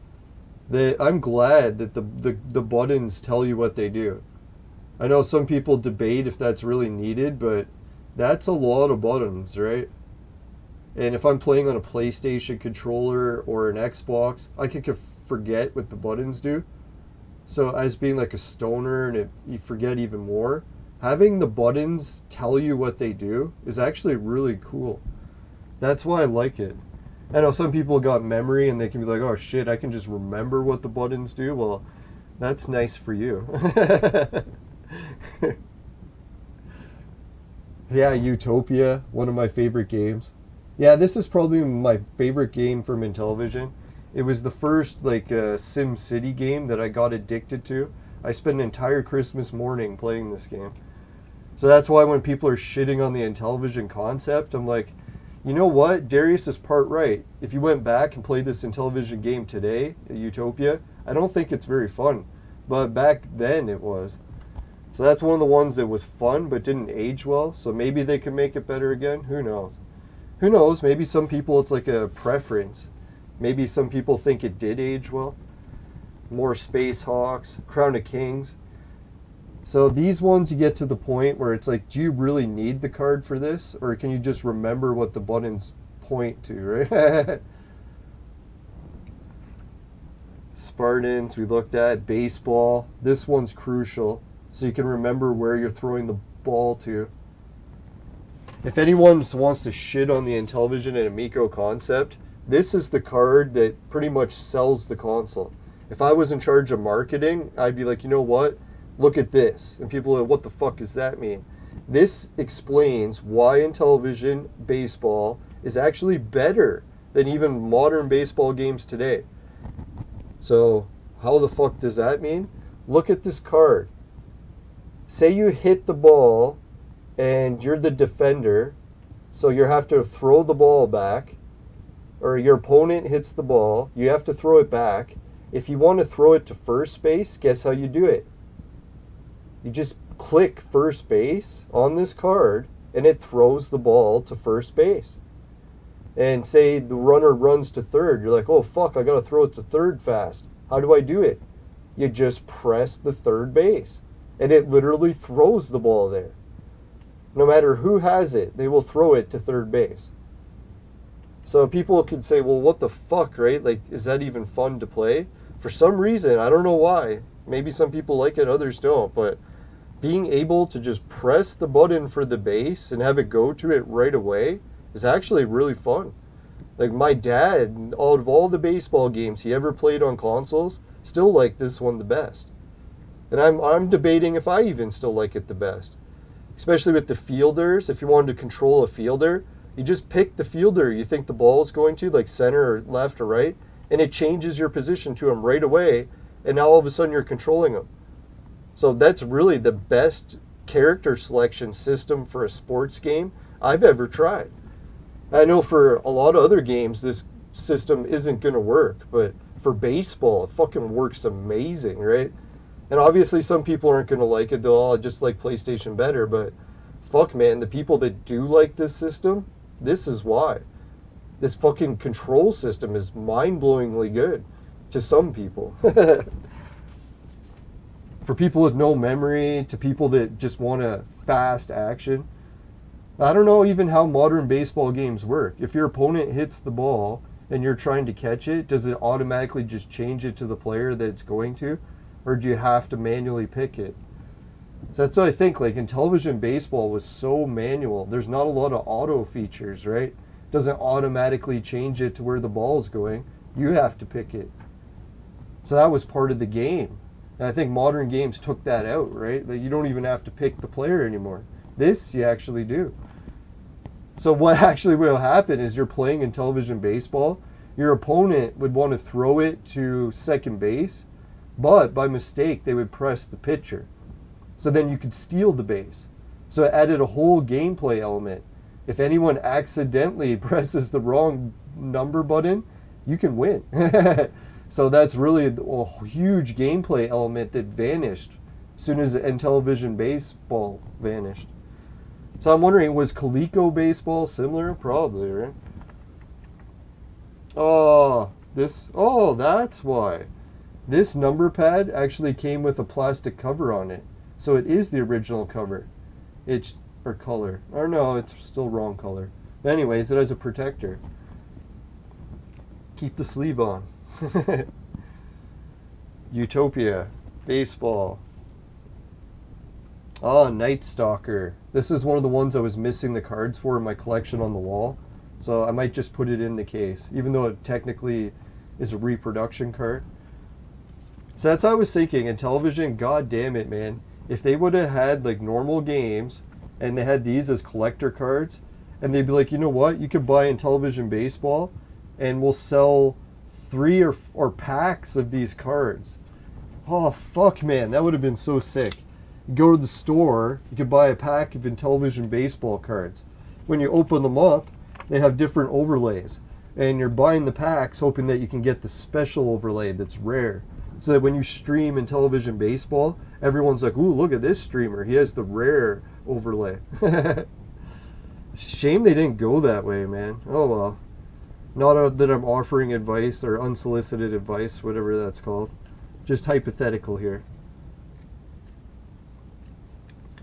that I'm glad that the buttons tell you what they do. I know some people debate if that's really needed, but that's a lot of buttons, right? And if I'm playing on a PlayStation controller or an Xbox, I could forget what the buttons do. So as being like a stoner and you forget even more, having the buttons tell you what they do is actually really cool. That's why I like it. I know some people got memory and they can be like, oh shit, I can just remember what the buttons do. Well, that's nice for you. Yeah, Utopia, one of my favorite games. Yeah, this is probably my favorite game from Intellivision. It was the first like Sim City game that I got addicted to. I spent an entire Christmas morning playing this game. So that's why when people are shitting on the Intellivision concept, I'm like, you know what? Darius is part right. If you went back and played this Intellivision game today, Utopia, I don't think it's very fun. But back then it was. So that's one of the ones that was fun but didn't age well. So maybe they can make it better again. Who knows? Who knows? Maybe some people it's like a preference. Maybe some people think it did age well. More Space Hawks, Crown of Kings. So these ones you get to the point where it's like, do you really need the card for this? Or can you just remember what the buttons point to, right? Spartans, we looked at. Baseball. This one's crucial. So you can remember where you're throwing the ball to. If anyone wants to shit on the Intellivision and Amico concept, this is the card that pretty much sells the console. If I was in charge of marketing, I'd be like, you know what? Look at this. And people are like, what the fuck does that mean? This explains why Intellivision baseball is actually better than even modern baseball games today. So how the fuck does that mean? Look at this card. Say you hit the ball and you're the defender, so you have to throw the ball back, or your opponent hits the ball, you have to throw it back. If you want to throw it to first base, guess how you do it? You just click first base on this card and it throws the ball to first base. And say the runner runs to third, you're like, oh fuck, I gotta throw it to third fast. How do I do it? You just press the third base and it literally throws the ball there. No matter who has it, they will throw it to third base. So people could say, well, what the fuck, right? Like, is that even fun to play? For some reason, I don't know why. Maybe some people like it, others don't. But being able to just press the button for the base and have it go to it right away is actually really fun. Like my dad, out of all the baseball games he ever played on consoles, still liked this one the best. And I'm debating if I even still like it the best. Especially with the fielders. If you wanted to control a fielder, you just pick the fielder you think the ball is going to, like center or left or right, and it changes your position to him right away, and now all of a sudden you're controlling him. So that's really the best character selection system for a sports game I've ever tried. I know for a lot of other games this system isn't going to work, but for baseball it fucking works amazing, right? And obviously some people aren't going to like it, they'll all just like PlayStation better, but fuck man, the people that do like this system, this is why. This fucking control system is mind-blowingly good to some people. For people with no memory, to people that just want a fast action. I don't know even how modern baseball games work. If your opponent hits the ball and you're trying to catch it, does it automatically just change it to the player that it's going to? Or do you have to manually pick it? So that's what I think. Like Intellivision baseball was so manual. There's not a lot of auto features, right? It doesn't automatically change it to where the ball's going. You have to pick it. So that was part of the game. And I think modern games took that out, right? Like you don't even have to pick the player anymore. This you actually do. So what actually will happen is you're playing Intellivision baseball. Your opponent would want to throw it to second base, but by mistake they would press the pitcher. So then you could steal the base. So it added a whole gameplay element. If anyone accidentally presses the wrong number button, you can win. So that's really a huge gameplay element that vanished as soon as Intellivision baseball vanished. So I'm wondering, was Coleco baseball similar? Probably, right? Oh, that's why. This number pad actually came with a plastic cover on it. So it is the original cover. Or color. Or no, it's still wrong color. But anyways, it has a protector. Keep the sleeve on. Utopia. Baseball. Ah, Night Stalker. This is one of the ones I was missing the cards for in my collection on the wall. So I might just put it in the case, even though it technically is a reproduction card. So that's how I was thinking. Intellivision, god damn it, man. If they would have had like normal games and they had these as collector cards, and they'd be like, you know what, you could buy Intellivision Baseball and we'll sell 3 or 4 packs of these cards. Oh, fuck, man. That would have been so sick. You go to the store, you could buy a pack of Intellivision Baseball cards. When you open them up, they have different overlays. And you're buying the packs hoping that you can get the special overlay that's rare. So that when you stream Intellivision Baseball, everyone's like, ooh, look at this streamer. He has the rare overlay. Shame they didn't go that way, man. Oh, well. Not that I'm offering advice or unsolicited advice, whatever that's called. Just hypothetical here.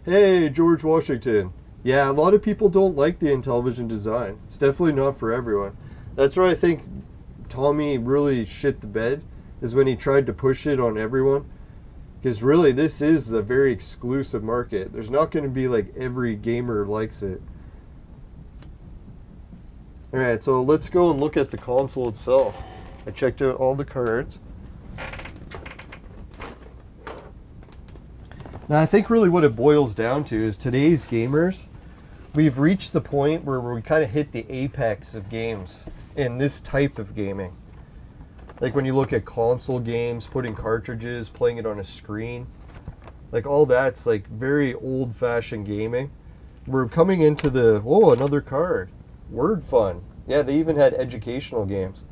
Hey, George Washington. Yeah, a lot of people don't like the Intellivision design. It's definitely not for everyone. That's where I think Tommy really shit the bed, is when he tried to push it on everyone. Because really, this is a very exclusive market. There's not going to be like every gamer likes it. Alright, so let's go and look at the console itself. I checked out all the cards. Now, I think really what it boils down to is today's gamers, we've reached the point where we kind of hit the apex of games in this type of gaming. Like when you look at console games, putting cartridges, playing it on a screen, like all that's like very old-fashioned gaming. We're coming into the, whoa, another card. Word Fun. Yeah, they even had educational games.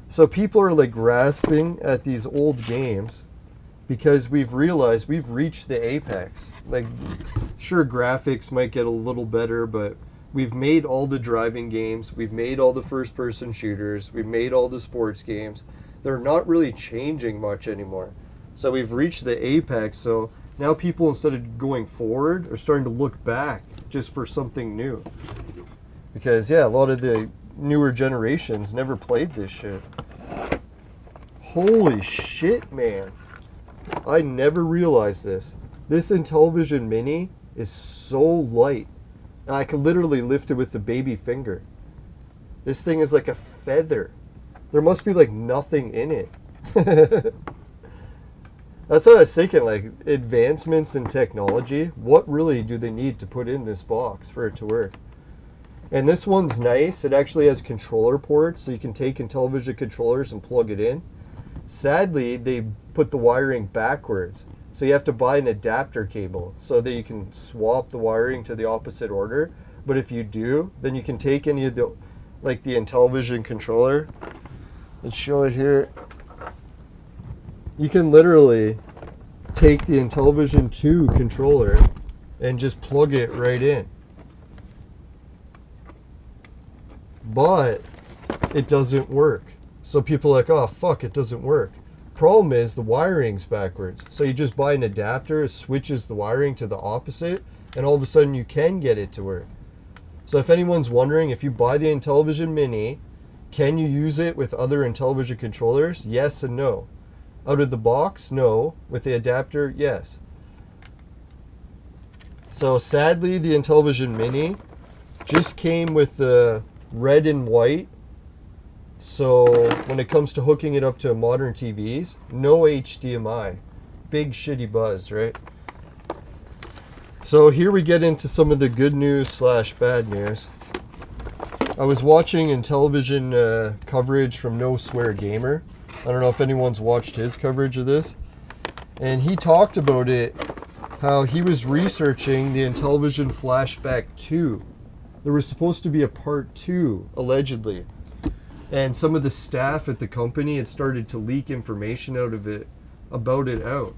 So people are like grasping at these old games because we've realized we've reached the apex. Like, sure, graphics might get a little better, but we've made all the driving games, we've made all the first-person shooters, we've made all the sports games. They're not really changing much anymore. So we've reached the apex, so now people, instead of going forward, are starting to look back just for something new. Because, yeah, a lot of the newer generations never played this shit. Holy shit, man. I never realized this. This Intellivision Mini is so light. I can literally lift it with the baby finger. This thing is like a feather. There must be like nothing in it. That's what I was thinking, like advancements in technology. What really do they need to put in this box for it to work? And this one's nice. It actually has controller ports, so you can take Intellivision controllers and plug it in. Sadly, they put the wiring backwards. So you have to buy an adapter cable so that you can swap the wiring to the opposite order. But if you do, then you can take any of the, like the Intellivision controller. Let's show it here. You can literally take the Intellivision 2 controller and just plug it right in. But it doesn't work. So people are like, oh fuck, it doesn't work. Problem is the wiring's backwards. So you just buy an adapter, it switches the wiring to the opposite, and all of a sudden you can get it to work. So if anyone's wondering, if you buy the Intellivision Mini, can you use it with other Intellivision controllers? Yes and no. Out of the box, no. With the adapter, yes. So sadly, the Intellivision Mini just came with the red and white. So when it comes to hooking it up to modern TVs, no HDMI. Big shitty buzz, right? So here we get into some of the good news slash bad news. I was watching Intellivision coverage from No Swear Gamer. I don't know if anyone's watched his coverage of this. And he talked about it, how he was researching the Intellivision Flashback 2. There was supposed to be a part 2, allegedly. And some of the staff at the company had started to leak information about it out.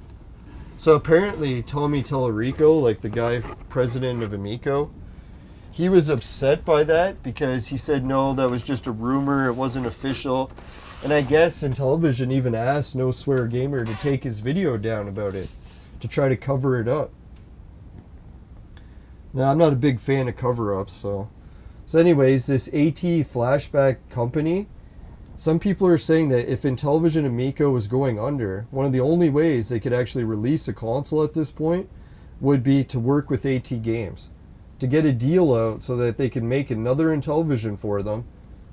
So apparently Tommy Tallarico, like the guy president of Amico, he was upset by that because he said, no, that was just a rumor, it wasn't official. And I guess Intellivision even asked No Swear Gamer to take his video down about it, to try to cover it up. Now, I'm not a big fan of cover-ups, so anyways, this AT Flashback company Some people are saying that if Intellivision Amico was going under, one of the only ways they could actually release a console at this point would be to work with AT Games, to get a deal out so that they can make another Intellivision for them,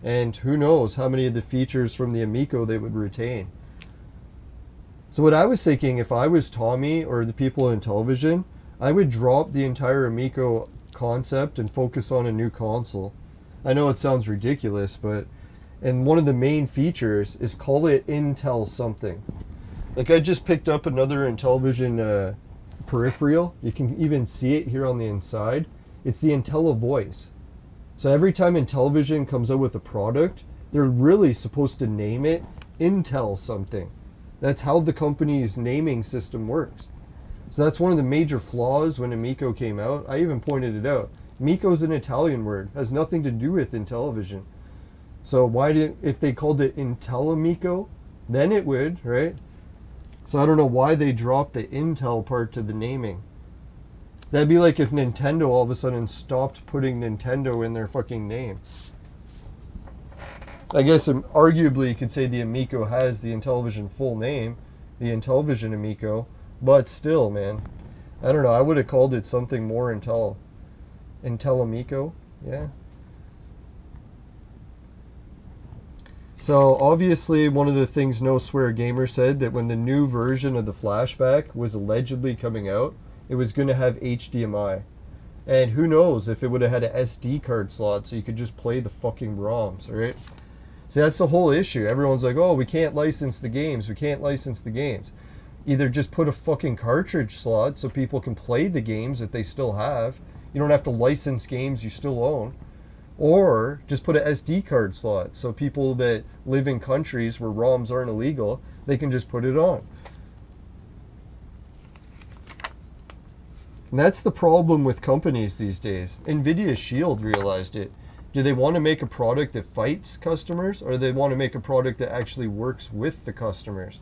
and who knows how many of the features from the Amico they would retain. So what I was thinking, if I was Tommy or the people in Intellivision, I would drop the entire Amico concept and focus on a new console. I know it sounds ridiculous, but and one of the main features is call it Intel something. Like I just picked up another Intellivision peripheral. You can even see it here on the inside. It's the IntelliVoice. So every time Intellivision comes out with a product, they're really supposed to name it Intel something. That's how the company's naming system works. So that's one of the major flaws when Amico came out. I even pointed it out. Amico's an Italian word, has nothing to do with Intellivision. So why if they called it Intelliamico, then it would, right? So I don't know why they dropped the Intel part to the naming. That'd be like if Nintendo all of a sudden stopped putting Nintendo in their fucking name. I guess arguably you could say the Amico has the Intellivision full name, the Intellivision Amico, but still, man, I don't know. I would have called it something more Intelliamico, yeah. So obviously one of the things No Swear Gamer said that when the new version of the Flashback was allegedly coming out, it was going to have HDMI. And who knows if it would have had an SD card slot so you could just play the fucking ROMs, right? See, that's the whole issue. Everyone's like, oh, we can't license the games. We can't license the games. Either just put a fucking cartridge slot so people can play the games that they still have. You don't have to license games you still own. Or just put an SD card slot so people that live in countries where ROMs aren't illegal, they can just put it on. And that's the problem with companies these days. NVIDIA Shield realized it. Do they want to make a product that fights customers, or do they want to make a product that actually works with the customers?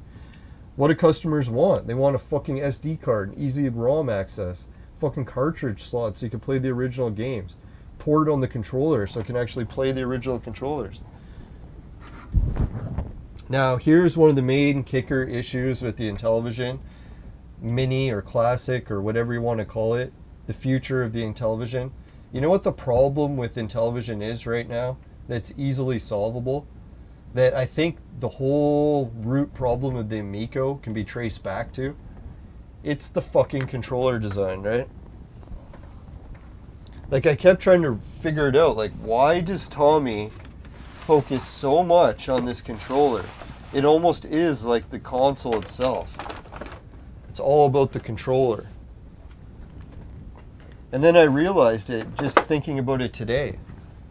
What do customers want? They want a fucking SD card, easy ROM access, fucking cartridge slot so you can play the original games. Port on the controller so it can actually play the original controllers. Now, here's one of the main kicker issues with the Intellivision Mini or Classic or whatever you want to call it, the future of the Intellivision. You know what the problem with Intellivision is right now that's easily solvable? That I think the whole root problem of the Amico can be traced back to? It's the fucking controller design, right? Like, I kept trying to figure it out. Like, why does Tommy focus so much on this controller? It almost is like the console itself. It's all about the controller. And then I realized it just thinking about it today.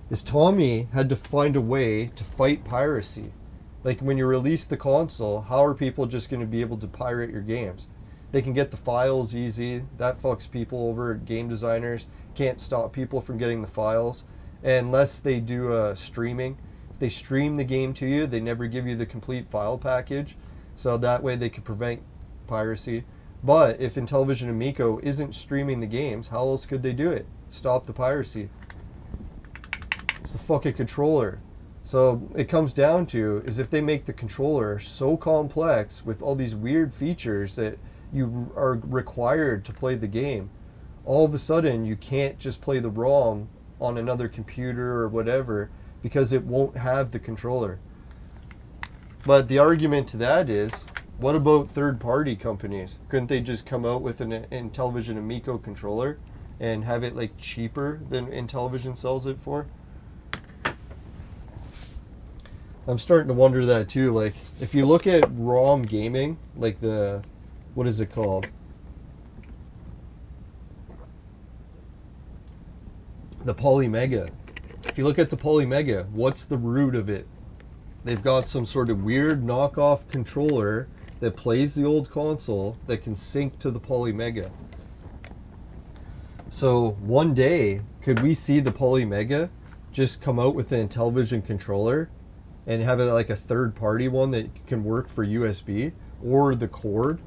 Is Tommy had to find a way to fight piracy. Like, when you release the console, how are people just going to be able to pirate your games? They can get the files easy. That fucks people over. Game designers can't stop people from getting the files unless they do streaming. If they stream the game to you, they never give you the complete file package, so that way they can prevent piracy. But if Intellivision Amico isn't streaming the games, how else could they do it? Stop the piracy. It's the fucking controller. So it comes down to is if they make the controller so complex with all these weird features that you are required to play the game, all of a sudden you can't just play the ROM on another computer or whatever because it won't have the controller. But the argument to that is, what about third-party companies? Couldn't they just come out with an Intellivision Amico controller and have it like cheaper than Intellivision sells it for? I'm starting to wonder that too. Like, if you look at ROM gaming, like the, what is it called? The Polymega. If you look at the Polymega, what's the root of it? They've got some sort of weird knockoff controller that plays the old console that can sync to the Polymega. So one day, could we see the Polymega just come out with an Intellivision controller and have it like a third-party one that can work for USB or the cord?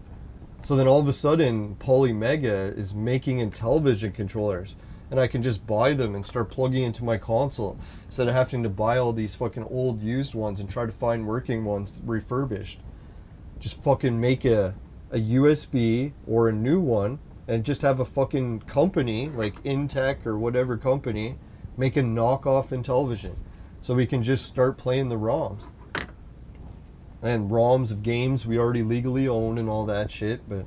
So then all of a sudden, Polymega is making Intellivision controllers. and I can just buy them and start plugging into my console instead of having to buy all these fucking old used ones and try to find working ones refurbished. Just fucking make a USB or a new one and just have a fucking company like Intech or whatever company make a knockoff Intellivision so we can just start playing the ROMs. And ROMs of games we already legally own and all that shit, but...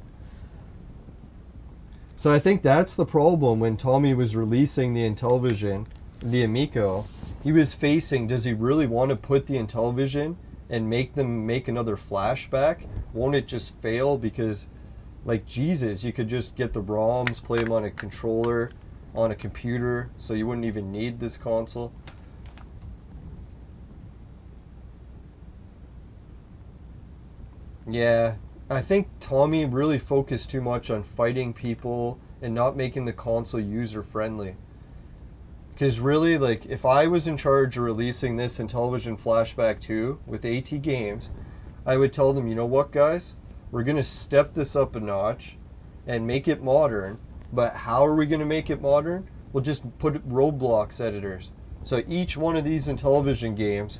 So I think that's the problem when Tommy was releasing the Intellivision, the Amico. He was facing, does he really want to put the Intellivision and make them make another flashback? Won't it just fail? Because, like, Jesus, you could just get the ROMs, play them on a controller, on a computer, so you wouldn't even need this console. Yeah, I think Tommy really focused too much on fighting people and not making the console user-friendly. Because really, like, if I was in charge of releasing this Intellivision Flashback 2 with AT Games, I would tell them, you know what, guys? We're going to step this up a notch and make it modern. But how are we going to make it modern? We'll just put Roblox editors. So each one of these Intellivision games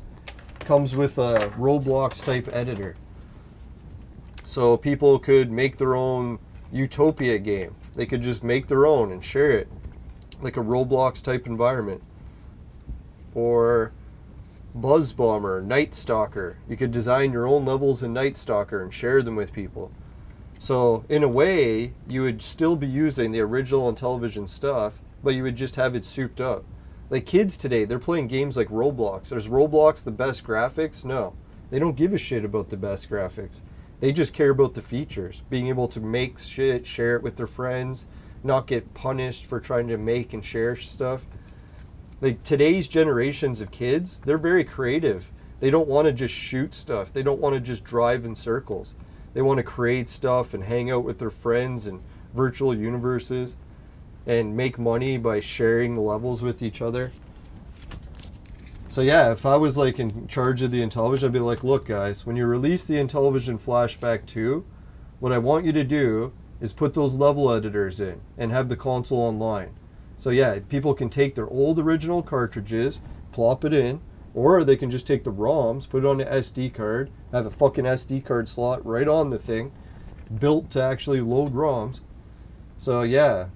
comes with a Roblox-type editor. So people could make their own Utopia game. They could just make their own and share it, like a Roblox type environment. Or Buzz Bomber, Night Stalker. You could design your own levels in Night Stalker and share them with people. So in a way, you would still be using the original Intellivision stuff, but you would just have it souped up. Like kids today, they're playing games like Roblox. Is Roblox the best graphics? No. They don't give a shit about the best graphics. They just care about the features, being able to make shit, share it with their friends, not get punished for trying to make and share stuff. Like today's generations of kids, they're very creative. They don't want to just shoot stuff. They don't want to just drive in circles. They want to create stuff and hang out with their friends in virtual universes and make money by sharing the levels with each other. So yeah, if I was like in charge of the Intellivision, I'd be like, look guys, when you release the Intellivision Flashback 2, what I want you to do is put those level editors in and have the console online. So yeah, people can take their old original cartridges, plop it in, or they can just take the ROMs, put it on the SD card, have a fucking SD card slot right on the thing, built to actually load ROMs. So yeah,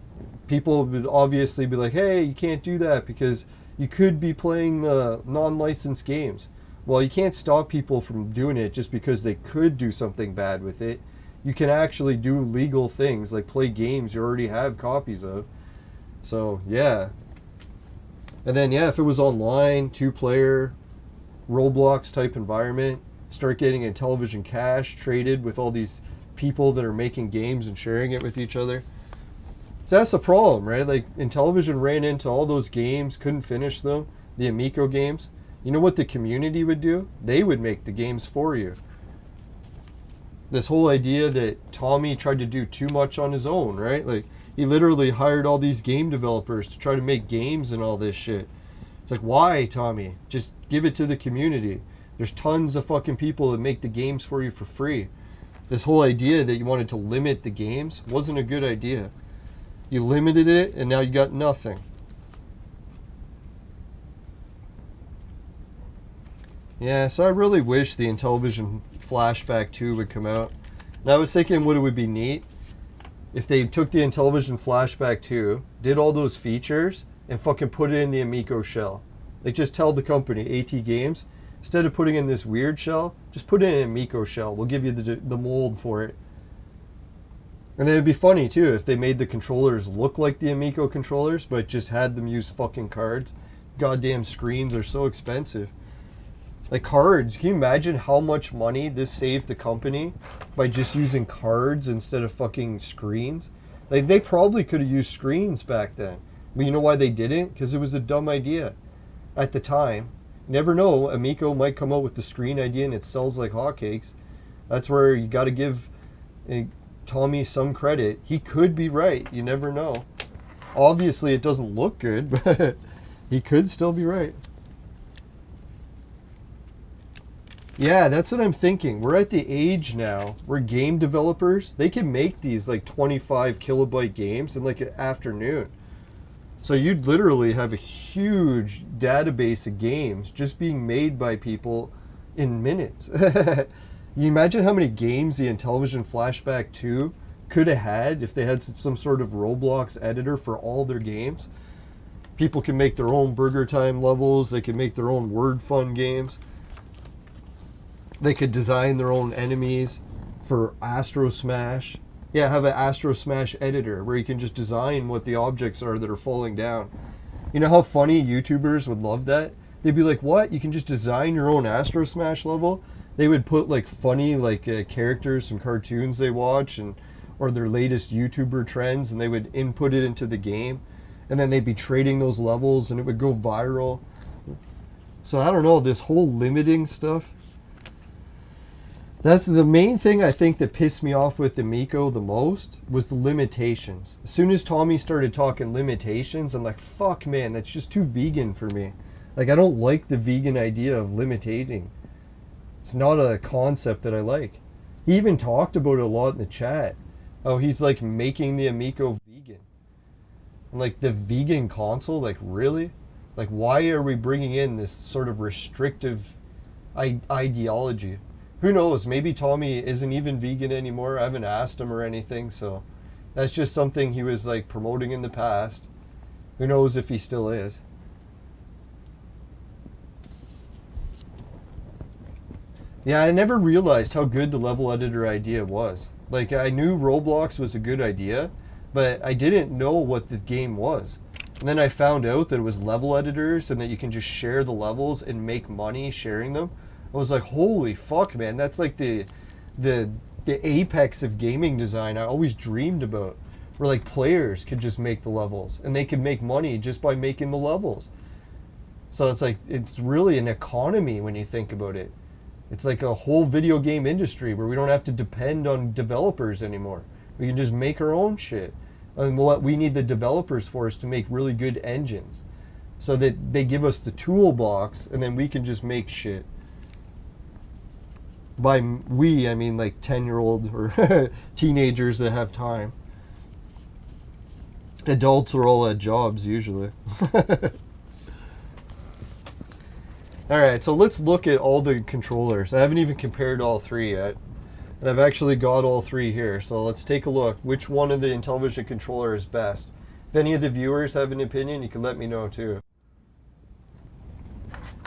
people would obviously be like, hey, you can't do that because you could be playing non-licensed games. Well, you can't stop people from doing it just because they could do something bad with it. You can actually do legal things like play games you already have copies of. So, yeah. And then, yeah, if it was online, 2-player, Roblox type environment, start getting Intellivision cash traded with all these people that are making games and sharing it with each other. So that's the problem, right? Like, Intellivision ran into all those games, couldn't finish them, the Amico games. You know what the community would do? They would make the games for you. This whole idea that Tommy tried to do too much on his own, right? Like, he literally hired all these game developers to try to make games and all this shit. It's like, why, Tommy? Just give it to the community. There's tons of fucking people that make the games for you for free. This whole idea that you wanted to limit the games wasn't a good idea. You limited it, and now you got nothing. Yeah, so I really wish the Intellivision Flashback 2 would come out. And I was thinking what it would be neat if they took the Intellivision Flashback 2, did all those features, and fucking put it in the Amico shell. Like, just tell the company, AT Games, instead of putting in this weird shell, just put it in an Amico shell. We'll give you the mold for it. And then it'd be funny, too, if they made the controllers look like the Amico controllers, but just had them use fucking cards. Goddamn screens are so expensive. Like, cards, can you imagine how much money this saved the company by just using cards instead of fucking screens? Like, they probably could have used screens back then. But you know why they didn't? Because it was a dumb idea at the time. You never know, Amico might come out with the screen idea and it sells like hotcakes. That's where you got to give Tommy some credit. He could be right. You never know. Obviously, it doesn't look good, but he could still be right. Yeah, that's what I'm thinking. We're at the age now where game developers, they can make these like 25 kilobyte games in like an afternoon. So you'd literally have a huge database of games just being made by people in minutes. You imagine how many games the Intellivision Flashback 2 could have had if they had some sort of Roblox editor for all their games. People can make their own Burger Time levels. They can make their own Word Fun games. They could design their own enemies for Astro Smash. Yeah, have an Astro Smash editor where you can just design what the objects are that are falling down. You know how funny YouTubers would love that? They'd be like, what? You can just design your own Astro Smash level? They would put like funny characters from cartoons they watch or their latest YouTuber trends, and they would input it into the game. And then they'd be trading those levels and it would go viral. So I don't know, this whole limiting stuff. That's the main thing I think that pissed me off with Amico the most, was the limitations. As soon as Tommy started talking limitations, I'm like, fuck man, that's just too vegan for me. Like, I don't like the vegan idea of limitating. It's not a concept that I like. He even talked about it a lot in the chat. Oh, he's like making the Amico vegan. And like, the vegan console, like really? Like, why are we bringing in this sort of restrictive ideology? Who knows? Maybe Tommy isn't even vegan anymore. I haven't asked him or anything, so that's just something he was like promoting in the past. Who knows if he still is? Yeah, I never realized how good the level editor idea was. Like, I knew Roblox was a good idea, but I didn't know what the game was. And then I found out that it was level editors and that you can just share the levels and make money sharing them. I was like, holy fuck, man, that's like the apex of gaming design I always dreamed about. Where like players could just make the levels and they could make money just by making the levels. So it's like, it's really an economy when you think about it. It's like a whole video game industry where we don't have to depend on developers anymore. We can just make our own shit. And what we need the developers for is to make really good engines. So that they give us the toolbox and then we can just make shit. By we, I mean like 10-year-old or teenagers that have time. Adults are all at jobs usually. Alright, so let's look at all the controllers. I haven't even compared all three yet. And I've actually got all three here. So let's take a look. Which one of the Intellivision controller is best? If any of the viewers have an opinion, you can let me know too.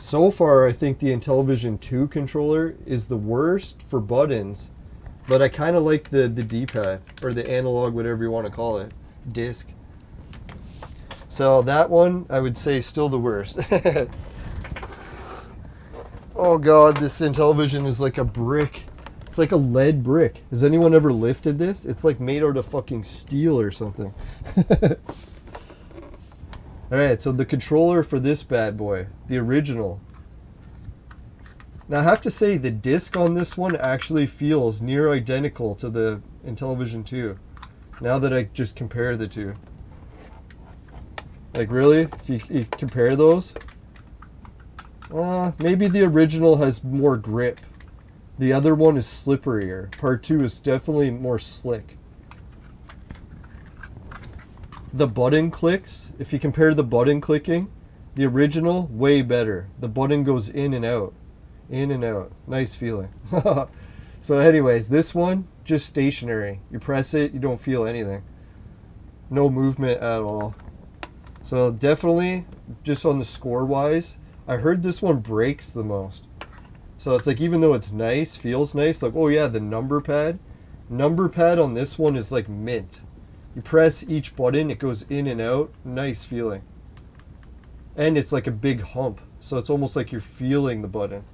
So far, I think the Intellivision 2 controller is the worst for buttons, but I kind of like the D-pad, or the analog, whatever you want to call it, disc. So that one, I would say, is still the worst. Oh god, this Intellivision is like a brick. It's like a lead brick. Has anyone ever lifted this? It's like made out of fucking steel or something. Alright, so the controller for this bad boy, the original. Now I have to say the disc on this one actually feels near identical to the Intellivision 2. Now that I just compare the two. Like really, if you compare those, maybe the original has more grip. The other one is slipperier. Part 2 is definitely more slick. The button clicks, if you compare the button clicking, the original, way better. The button goes in and out. In and out. Nice feeling. So anyways, this one, just stationary. You press it, you don't feel anything. No movement at all. So definitely, just on the score-wise, I heard this one breaks the most. So it's like, even though it's nice, feels nice, like, oh yeah, the number pad on this one is like mint. You press each button, it goes in and out. Nice feeling. And it's like a big hump, so it's almost like you're feeling the button.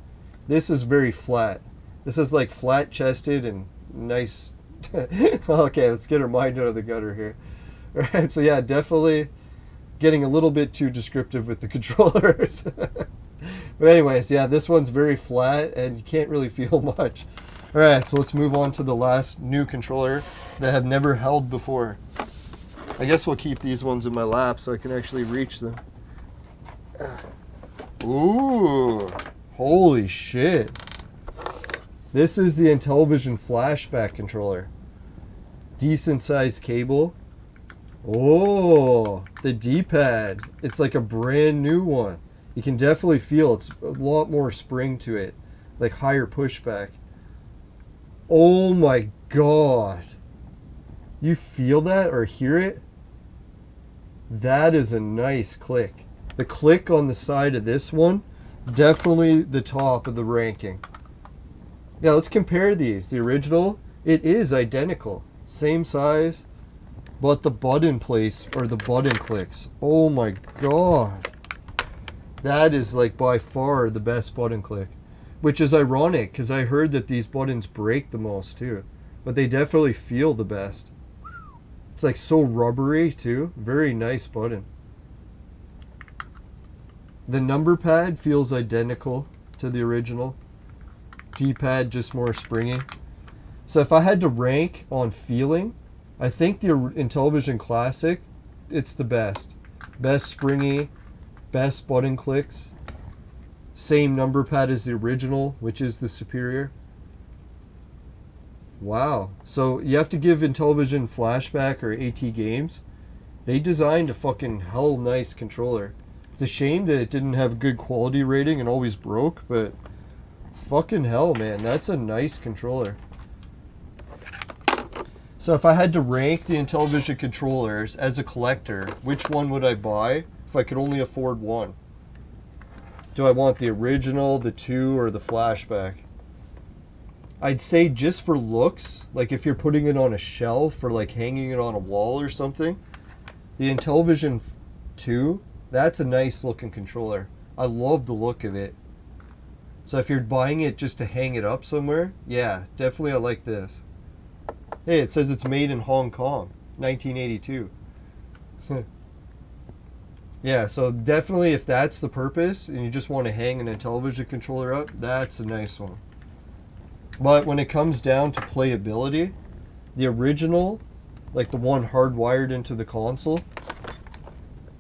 This is very flat. This is like flat-chested and nice. Okay, let's get our mind out of the gutter here. Alright, so yeah, definitely getting a little bit too descriptive with the controllers. But anyways, yeah, this one's very flat and you can't really feel much. Alright, so let's move on to the last new controller that I've never held before. I guess we'll keep these ones in my lap so I can actually reach them. Ooh, holy shit. This is the Intellivision Flashback controller. Decent sized cable. Oh, the D-pad. It's like a brand new one. You can definitely feel it's a lot more spring to it. Like higher pushback. Oh my god. You feel that or hear it? That is a nice click. The click on the side of this one, definitely the top of the ranking. Yeah, let's compare these. The original, it is identical. Same size, but the button place, or the button clicks. Oh my god. That is like by far the best button click. Which is ironic, because I heard that these buttons break the most too. But they definitely feel the best. It's like so rubbery too. Very nice button. The number pad feels identical to the original. D-pad just more springy. So if I had to rank on feeling, I think the Intellivision Classic, it's the best. Best springy, best button clicks. Same number pad as the original, which is the superior. Wow. So you have to give Intellivision Flashback or AT Games. They designed a fucking hell nice controller. It's a shame that it didn't have a good quality rating and always broke, but fucking hell, man. That's a nice controller. So if I had to rank the Intellivision controllers as a collector, which one would I buy if I could only afford one? Do I want the original, the 2, or the Flashback? I'd say just for looks, like if you're putting it on a shelf or like hanging it on a wall or something, the Intellivision 2, that's a nice looking controller. I love the look of it. So if you're buying it just to hang it up somewhere, yeah, definitely I like this. Hey, it says it's made in Hong Kong, 1982. Yeah, so definitely if that's the purpose and you just want to hang an Intellivision controller up, that's a nice one. But when it comes down to playability, the original, like the one hardwired into the console,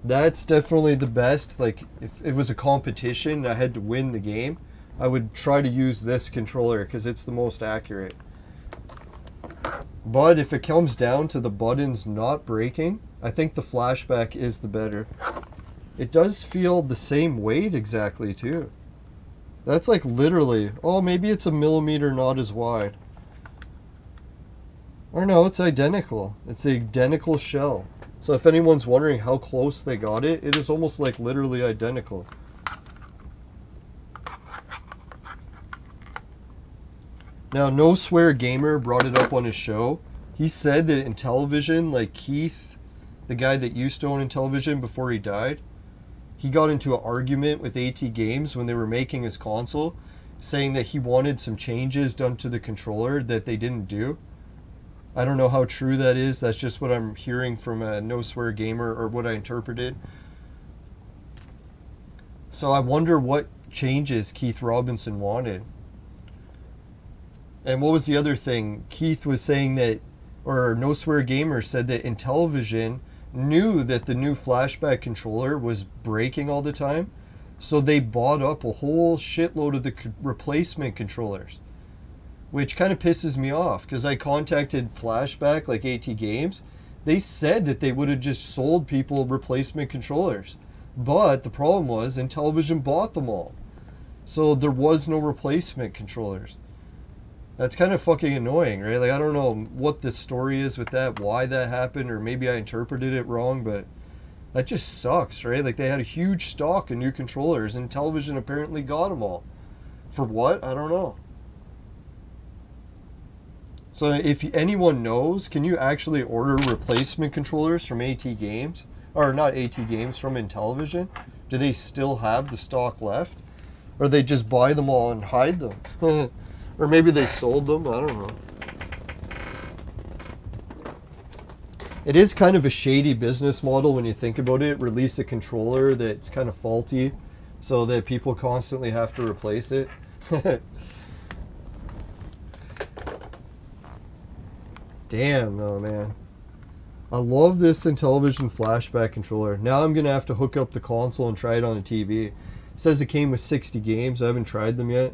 that's definitely the best. Like if it was a competition and I had to win the game, I would try to use this controller because it's the most accurate. But if it comes down to the buttons not breaking, I think the Flashback is the better. It does feel the same weight exactly too. That's like literally, oh, maybe it's a millimeter not as wide. Or no, it's identical. It's the identical shell. So if anyone's wondering how close they got it, it is almost like literally identical. Now, No Swear Gamer brought it up on his show. He said that Intellivision, like Keith, the guy that used to own Intellivision before he died, he got into an argument with AT Games when they were making his console, saying that he wanted some changes done to the controller that they didn't do. I don't know how true that is. That's just what I'm hearing from a No Swear Gamer, or what I interpreted. So I wonder what changes Keith Robinson wanted. And what was the other thing? Keith was saying that, or No Swear Gamer said that Intellivision knew that the new Flashback controller was breaking all the time, so they bought up a whole shitload of the replacement controllers, which kind of pisses me off because I contacted Flashback, like AT Games. They said that they would have just sold people replacement controllers, but the problem was Intellivision bought them all, so there was no replacement controllers. That's kind of fucking annoying, right? Like, I don't know what the story is with that, why that happened, or maybe I interpreted it wrong, but that just sucks, right? Like, they had a huge stock of new controllers, and Intellivision apparently got them all. For what? I don't know. So if anyone knows, can you actually order replacement controllers from AT Games? Or not AT Games, from Intellivision? Do they still have the stock left? Or they just buy them all and hide them? Or maybe they sold them, I don't know. It is kind of a shady business model when you think about it. Release a controller that's kind of faulty so that people constantly have to replace it. Damn though, man. I love this Intellivision Flashback controller. Now I'm going to have to hook up the console and try it on a TV. It says it came with 60 games. I haven't tried them yet.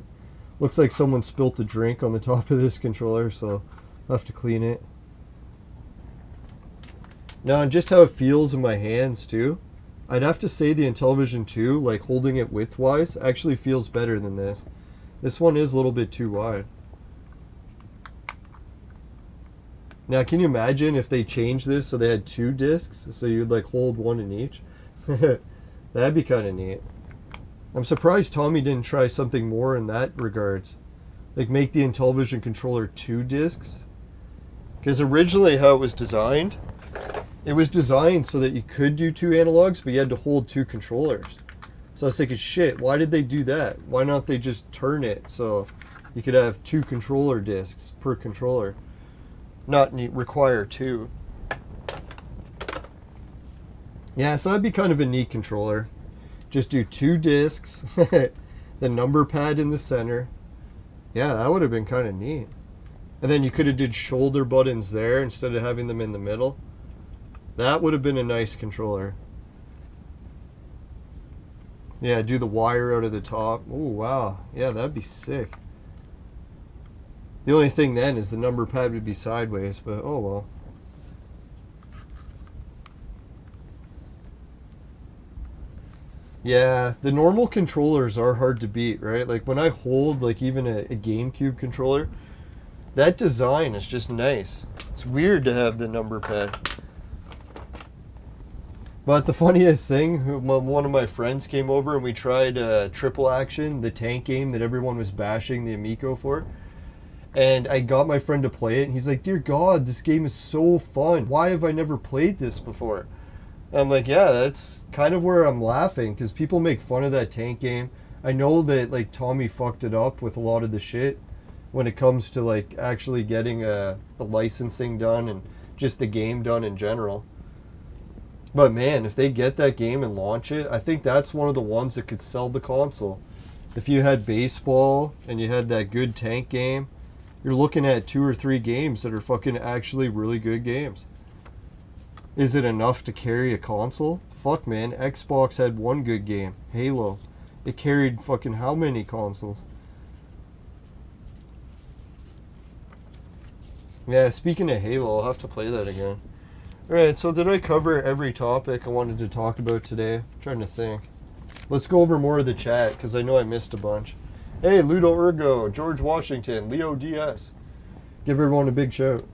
Looks like someone spilt a drink on the top of this controller, so I'll have to clean it. Now, and just how it feels in my hands too, I'd have to say the Intellivision 2, like holding it width-wise, actually feels better than this. This one is a little bit too wide. Now, can you imagine if they changed this so they had 2 discs, so you'd like hold one in each? That'd be kind of neat. I'm surprised Tommy didn't try something more in that regards. Like make the Intellivision controller 2 discs. Because originally how it was designed so that you could do 2 analogs, but you had to hold 2 controllers. So I was thinking, shit, why did they do that? Why not they just turn it so you could have 2 controller discs per controller? Not require 2. Yeah, so that'd be kind of a neat controller. Just do 2 discs, the number pad in the center. Yeah, that would have been kind of neat. And then you could have did shoulder buttons there instead of having them in the middle. That would have been a nice controller. Yeah, do the wire out of the top. Oh, wow. Yeah, that'd be sick. The only thing then is the number pad would be sideways, but oh well. Yeah, the normal controllers are hard to beat, right? Like when I hold like even a GameCube controller, that design is just nice. It's weird to have the number pad. But the funniest thing, one of my friends came over and we tried Triple Action, the tank game that everyone was bashing the Amico for. And I got my friend to play it and he's like, dear God, this game is so fun. Why have I never played this before? I'm like, yeah, that's kind of where I'm laughing because people make fun of that tank game. I know that like Tommy fucked it up with a lot of the shit when it comes to like actually getting the licensing done and just the game done in general. But man, if they get that game and launch it, I think that's one of the ones that could sell the console. If you had baseball and you had that good tank game, you're looking at 2 or 3 games that are fucking actually really good games. Is it enough to carry a console? Fuck, man. Xbox had one good game, Halo. It carried fucking how many consoles? Yeah, speaking of Halo, I'll have to play that again. Alright, so did I cover every topic I wanted to talk about today? I'm trying to think. Let's go over more of the chat, because I know I missed a bunch. Hey, Ludo Ergo, George Washington, Leo DS. Give everyone a big shout.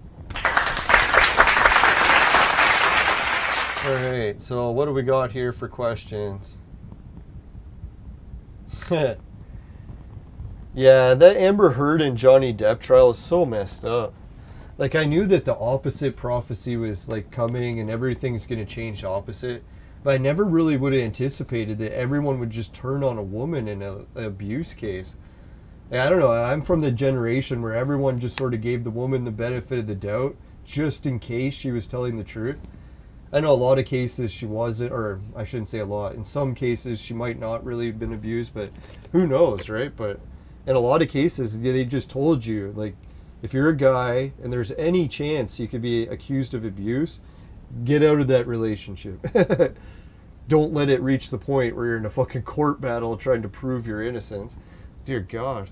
Alright, so what do we got here for questions? Yeah, that Amber Heard and Johnny Depp trial is so messed up. Like, I knew that the opposite prophecy was, like, coming and everything's going to change opposite. But I never really would have anticipated that everyone would just turn on a woman in an abuse case. And I don't know, I'm from the generation where everyone just sort of gave the woman the benefit of the doubt just in case she was telling the truth. I know a lot of cases she wasn't, or I shouldn't say a lot. In some cases she might not really have been abused, but who knows, right? But in a lot of cases, they just told you, like, if you're a guy and there's any chance you could be accused of abuse, get out of that relationship. Don't let it reach the point where you're in a fucking court battle trying to prove your innocence. Dear God.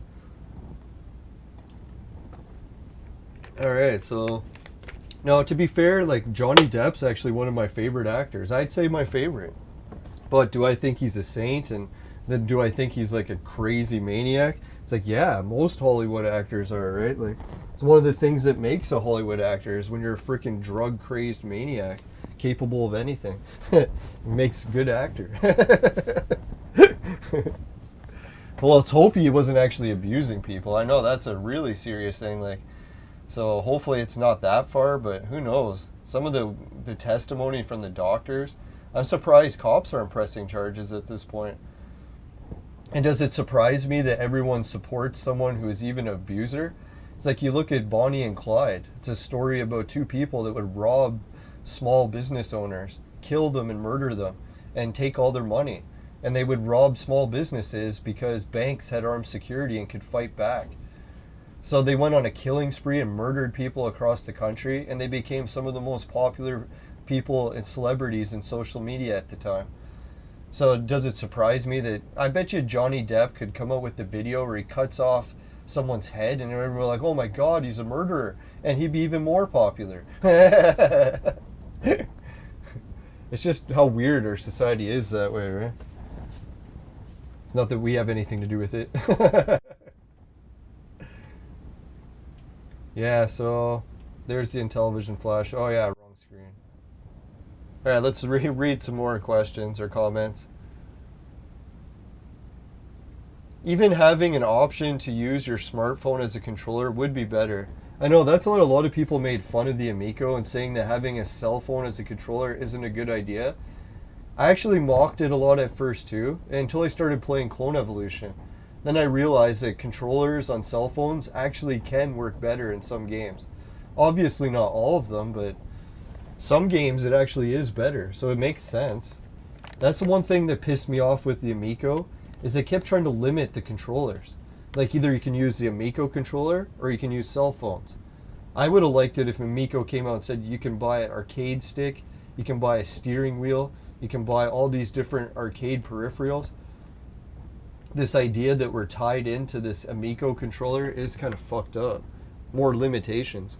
Alright, so... Now, to be fair, like, Johnny Depp's actually one of my favorite actors. I'd say my favorite. But do I think he's a saint? And then do I think he's, like, a crazy maniac? It's like, yeah, most Hollywood actors are, right? Like, it's one of the things that makes a Hollywood actor is when you're a freaking drug-crazed maniac, capable of anything. It makes a good actor. Well, let's hope he wasn't actually abusing people. I know that's a really serious thing, like... So hopefully it's not that far, but who knows? Some of the testimony from the doctors, I'm surprised cops aren't pressing charges at this point. And does it surprise me that everyone supports someone who is even an abuser? It's like you look at Bonnie and Clyde. It's a story about 2 people that would rob small business owners, kill them and murder them, and take all their money. And they would rob small businesses because banks had armed security and could fight back. So they went on a killing spree and murdered people across the country, and they became some of the most popular people and celebrities in social media at the time. So does it surprise me that, I bet you Johnny Depp could come out with the video where he cuts off someone's head and everyone will be like, oh my God, he's a murderer, and he'd be even more popular. It's just how weird our society is that way, right? It's not that we have anything to do with it. Yeah, so there's the Intellivision flash. Oh yeah, wrong screen. Alright, let's read some more questions or comments. Even having an option to use your smartphone as a controller would be better. I know that's what a lot of people made fun of the Amico and saying that having a cell phone as a controller isn't a good idea. I actually mocked it a lot at first too, until I started playing Clone Evolution. Then I realized that controllers on cell phones actually can work better in some games. Obviously not all of them, but some games it actually is better, so it makes sense. That's the one thing that pissed me off with the Amico, is they kept trying to limit the controllers. Like either you can use the Amico controller or you can use cell phones. I would have liked it if Amico came out and said you can buy an arcade stick, you can buy a steering wheel, you can buy all these different arcade peripherals. This idea that we're tied into this Amico controller is kind of fucked up. More limitations.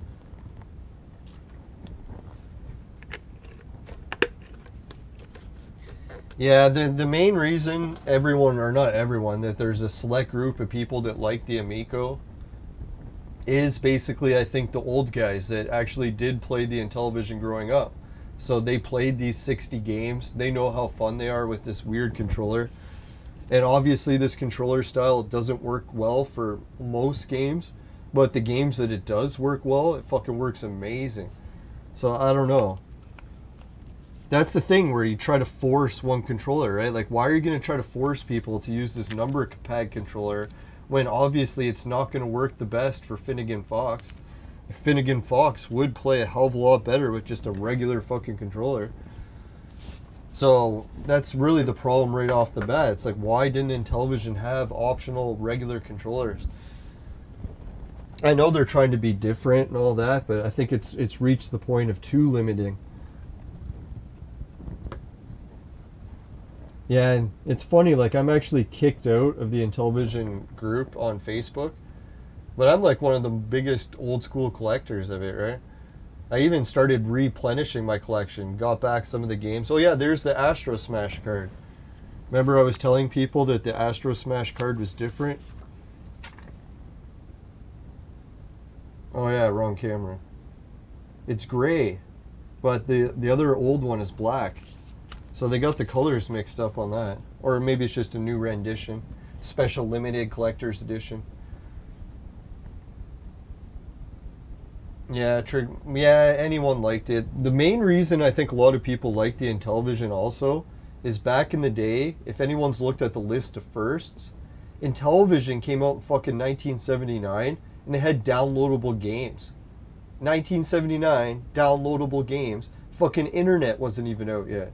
Yeah, the main reason everyone, or not everyone, that there's a select group of people that like the Amico is basically, I think, the old guys that actually did play the Intellivision growing up. So they played these 60 games. They know how fun they are with this weird controller. And obviously this controller style doesn't work well for most games, but the games that it does work well, it fucking works amazing. So I don't know. That's the thing where you try to force one controller, right? Like, why are you going to try to force people to use this number pad controller when obviously it's not going to work the best for Finnegan Fox? Finnegan Fox would play a hell of a lot better with just a regular fucking controller. So that's really the problem right off the bat. It's like, why didn't Intellivision have optional regular controllers? I know they're trying to be different and all that, but I think it's reached the point of too limiting. Yeah, and it's funny, like I'm actually kicked out of the Intellivision group on Facebook, but I'm like one of the biggest old school collectors of it, right? I even started replenishing my collection, got back some of the games. Oh yeah, there's the Astro Smash card. Remember I was telling people that the Astro Smash card was different? Oh yeah, wrong camera. It's gray, but the other old one is black. So they got the colors mixed up on that. Or maybe it's just a new rendition. Special limited collector's edition. Yeah, anyone liked it. The main reason I think a lot of people liked the Intellivision also is back in the day, if anyone's looked at the list of firsts, Intellivision came out in fucking 1979 and they had downloadable games. 1979, downloadable games. Fucking internet wasn't even out yet.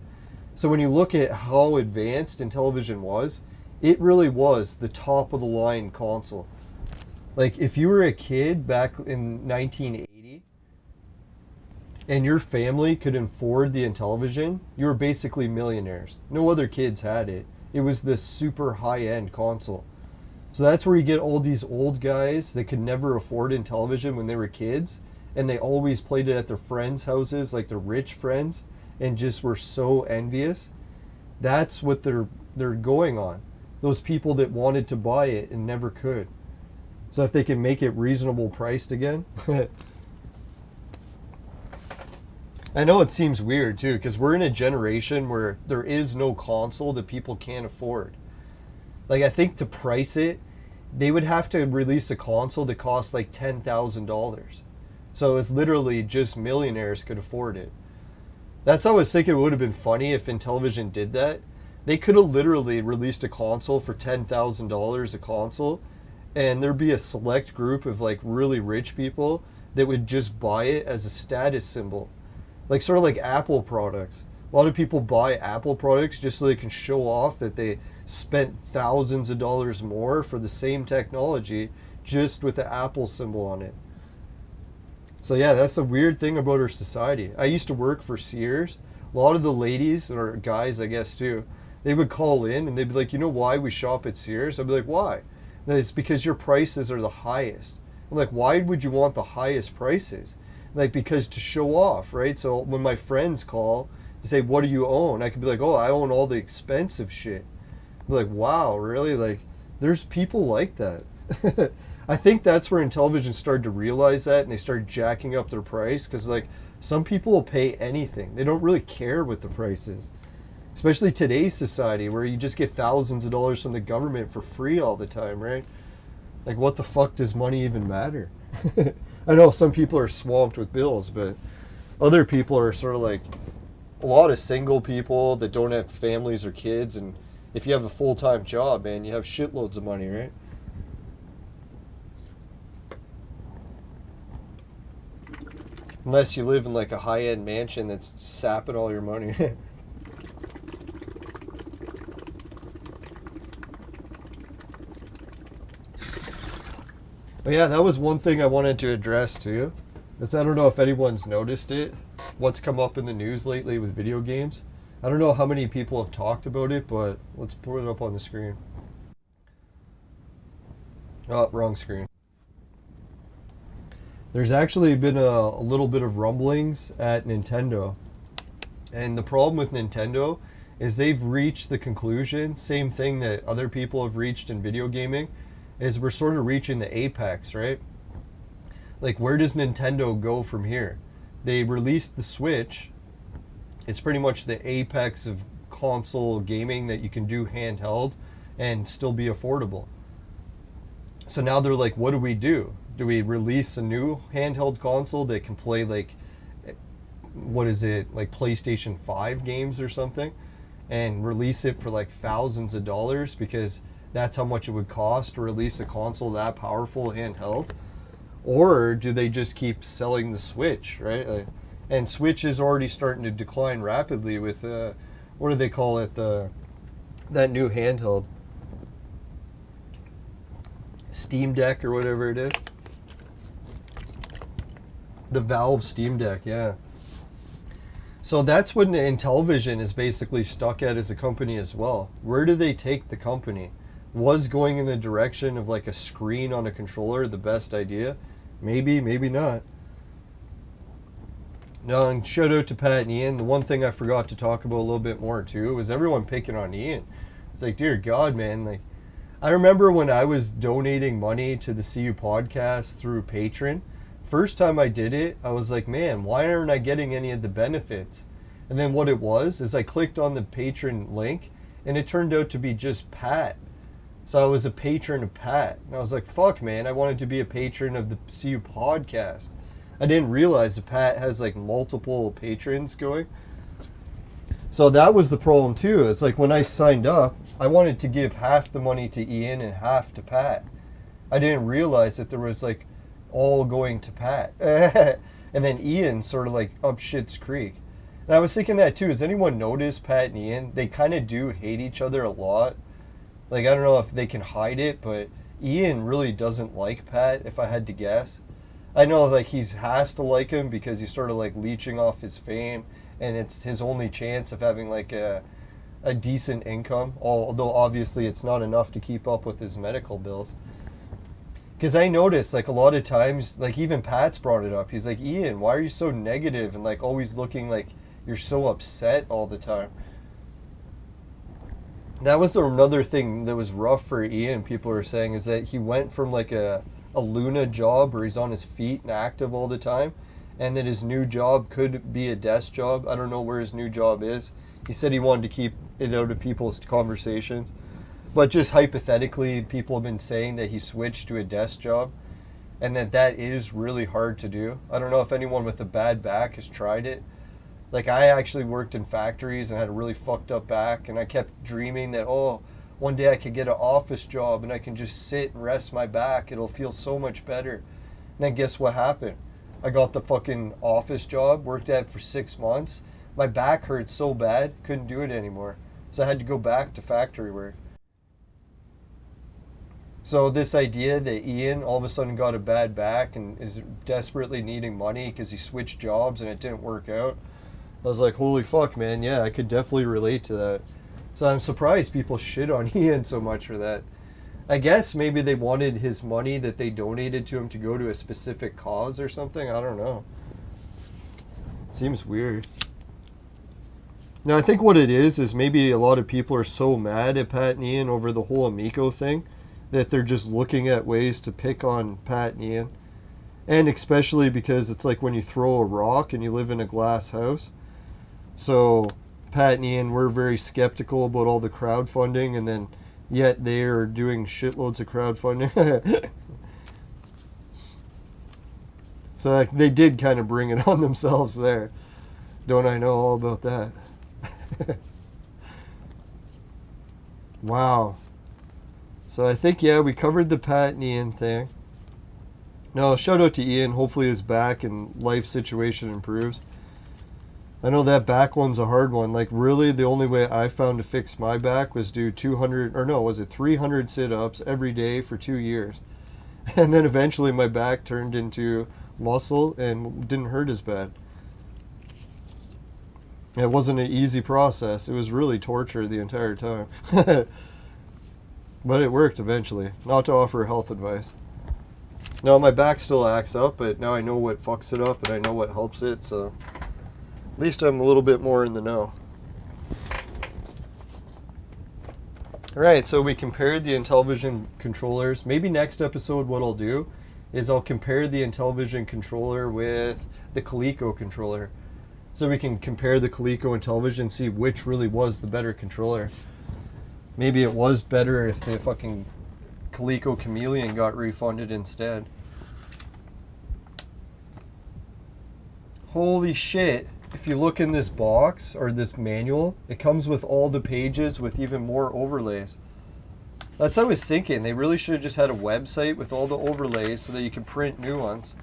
So when you look at how advanced Intellivision was, it really was the top of the line console. Like if you were a kid back in 1980 and your family could afford the Intellivision, you were basically millionaires. No other kids had it. It was this super high-end console. So that's where you get all these old guys that could never afford Intellivision when they were kids, and they always played it at their friends' houses, like their rich friends, and just were so envious. That's what they're going on. Those people that wanted to buy it and never could. So if they can make it reasonable priced again. I know it seems weird too, because we're in a generation where there is no console that people can't afford. Like I think to price it, they would have to release a console that costs like $10,000. So it's literally just millionaires could afford it. That's how I was thinking it would have been funny if Intellivision did that. They could have literally released a console for $10,000 a console, and there'd be a select group of like really rich people that would just buy it as a status symbol. Like sort of like Apple products. A lot of people buy Apple products just so they can show off that they spent thousands of dollars more for the same technology just with the Apple symbol on it. So yeah, that's the weird thing about our society. I used to work for Sears. A lot of the ladies, or guys I guess too, they would call in and they'd be like, you know why we shop at Sears? I'd be like, why? And it's because your prices are the highest. I'm like, why would you want the highest prices? Like, because to show off, right? So when my friends call say, what do you own? I could be like, oh, I own all the expensive shit. Be like, wow, really? Like, there's people like that. I think that's where Intellivision started to realize that, and they started jacking up their price, because like some people will pay anything. They don't really care what the price is. Especially today's society, where you just get thousands of dollars from the government for free all the time, right? Like, what the fuck does money even matter? I know some people are swamped with bills, but other people are sort of like a lot of single people that don't have families or kids, and if you have a full-time job, man, you have shitloads of money, right? Unless you live in like a high-end mansion that's sapping all your money. But yeah, that was one thing I wanted to address too. Is I don't know if anyone's noticed it. What's come up in the news lately with video games. I don't know how many people have talked about it, but let's put it up on the screen. Oh, wrong screen. There's actually been a little bit of rumblings at Nintendo. And the problem with Nintendo is they've reached the conclusion, same thing that other people have reached in video gaming, is we're sort of reaching the apex, right? Like, where does Nintendo go from here? They released the Switch. It's pretty much the apex of console gaming that you can do handheld and still be affordable. So now they're like, what do we do? Do we release a new handheld console that can play like, what is it, like PlayStation 5 games or something, and release it for like thousands of dollars because that's how much it would cost to release a console that powerful handheld? Or do they just keep selling the Switch, right? And Switch is already starting to decline rapidly with, what do they call it, that new handheld? Steam Deck or whatever it is. The Valve Steam Deck, yeah. So that's what Intellivision is basically stuck at as a company as well. Where do they take the company? Was going in the direction of like a screen on a controller the best idea? Maybe, maybe not. No, and shout out to Pat and Ian. The one thing I forgot to talk about a little bit more too was everyone picking on Ian. It's like, dear God, man. Like, I remember when I was donating money to the CU podcast through Patreon. First time I did it, I was like, man, why aren't I getting any of the benefits? And then what it was is I clicked on the Patreon link, and it turned out to be just Pat. So I was a patron of Pat. And I was like, fuck, man, I wanted to be a patron of the CU podcast. I didn't realize that Pat has like multiple patrons going. So that was the problem too. It's like when I signed up, I wanted to give half the money to Ian and half to Pat. I didn't realize that there was like all going to Pat. And then Ian sort of like up shit's creek. And I was thinking that too. Has anyone noticed Pat and Ian? They kind of do hate each other a lot. Like, I don't know if they can hide it, but Ian really doesn't like Pat, if I had to guess. I know, like, he has to like him because he's sort of, like, leeching off his fame, and it's his only chance of having, like, a decent income, although obviously it's not enough to keep up with his medical bills. Because I noticed, like, a lot of times, like, even Pat's brought it up. He's like, Ian, why are you so negative and, like, always looking like you're so upset all the time? That was another thing that was rough for Ian, people were saying, is that he went from like a Luna job where he's on his feet and active all the time, and that his new job could be a desk job. I don't know where his new job is. He said he wanted to keep it out of people's conversations. But just hypothetically, people have been saying that he switched to a desk job, and that is really hard to do. I don't know if anyone with a bad back has tried it. Like, I actually worked in factories and had a really fucked up back, and I kept dreaming that, oh, one day I could get an office job and I can just sit and rest my back. It'll feel so much better. And then guess what happened? I got the fucking office job, worked at it for 6 months. My back hurt so bad, couldn't do it anymore. So I had to go back to factory work. So this idea that Ian all of a sudden got a bad back and is desperately needing money because he switched jobs and it didn't work out, I was like, holy fuck, man, yeah, I could definitely relate to that. So I'm surprised people shit on Ian so much for that. I guess maybe they wanted his money that they donated to him to go to a specific cause or something. I don't know. Seems weird. Now, I think what it is maybe a lot of people are so mad at Pat and Ian over the whole Amico thing that they're just looking at ways to pick on Pat and Ian. And especially because it's like when you throw a rock and you live in a glass house. So Pat and Ian were very skeptical about all the crowdfunding, and then yet they are doing shitloads of crowdfunding. So like, they did kind of bring it on themselves there. Don't I know all about that? Wow. So I think, yeah, we covered the Pat and Ian thing. No, shout out to Ian. Hopefully his back and life situation improves. I know that back one's a hard one. Like, really, the only way I found to fix my back was do 200, or no, was it 300 sit-ups every day for 2 years. And then eventually my back turned into muscle and didn't hurt as bad. It wasn't an easy process. It was really torture the entire time. But it worked eventually. Not to offer health advice. No, my back still acts up, but now I know what fucks it up and I know what helps it, so at least I'm a little bit more in the know. Alright, so we compared the Intellivision controllers. Maybe next episode what I'll do is I'll compare the Intellivision controller with the Coleco controller. So we can compare the Coleco and Intellivision, see which really was the better controller. Maybe it was better if the fucking Coleco Chameleon got refunded instead. Holy shit. If you look in this box, or this manual, it comes with all the pages with even more overlays. That's what I was thinking. They really should have just had a website with all the overlays so that you can print new ones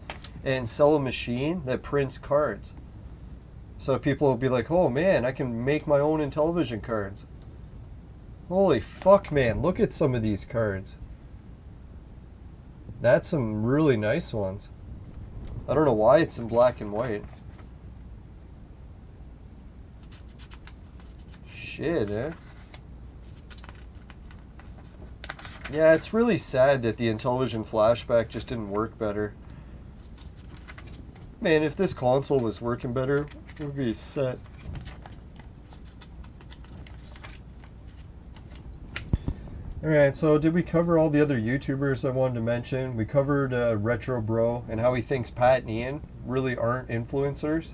and sell a machine that prints cards. So people will be like, oh man, I can make my own Intellivision cards. Holy fuck, man. Look at some of these cards. That's some really nice ones. I don't know why it's in black and white. Shit, eh? Yeah, it's really sad that the Intellivision Flashback just didn't work better. Man, if this console was working better, it would be set. Alright, so did we cover all the other YouTubers I wanted to mention? We covered Retro Bro and how he thinks Pat and Ian really aren't influencers.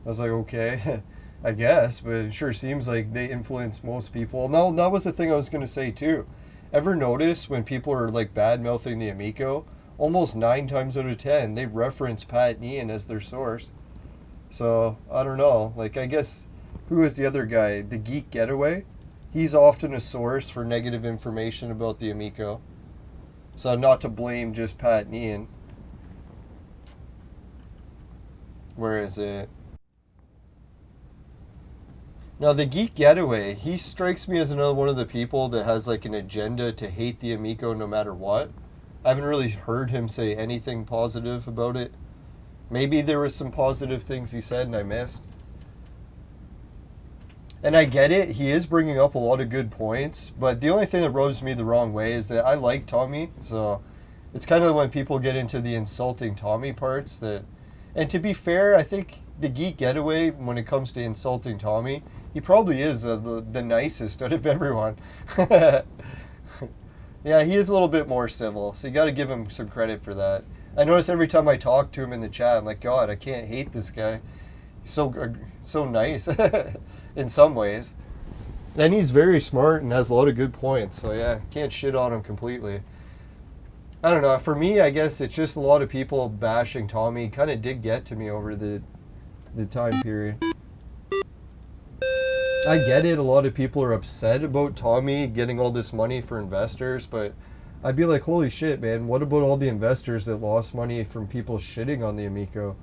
I was like, okay, I guess, but it sure seems like they influence most people. No, that was the thing I was going to say too. Ever notice when people are like bad-mouthing the Amico, almost 9 times out of 10, they reference Pat and Ian as their source. So, I don't know. Like, I guess, who is the other guy? The Geek Getaway? He's often a source for negative information about the Amico. So not to blame just Pat and Ian. Where is it? Now the Geek Getaway, he strikes me as another one of the people that has like an agenda to hate the Amico no matter what. I haven't really heard him say anything positive about it. Maybe there were some positive things he said and I missed. And I get it, he is bringing up a lot of good points, but the only thing that rubs me the wrong way is that I like Tommy, so it's kind of when people get into the insulting Tommy parts that... And to be fair, I think the Geek Getaway, when it comes to insulting Tommy, he probably is the nicest out of everyone. Yeah, he is a little bit more civil, so you got to give him some credit for that. I notice every time I talk to him in the chat, I'm like, God, I can't hate this guy. He's so nice. In some ways. And he's very smart and has a lot of good points. So yeah, can't shit on him completely. I don't know. For me, I guess it's just a lot of people bashing Tommy. Kind of did get to me over the time period. I get it. A lot of people are upset about Tommy getting all this money for investors. But I'd be like, holy shit, man. What about all the investors that lost money from people shitting on the Amico?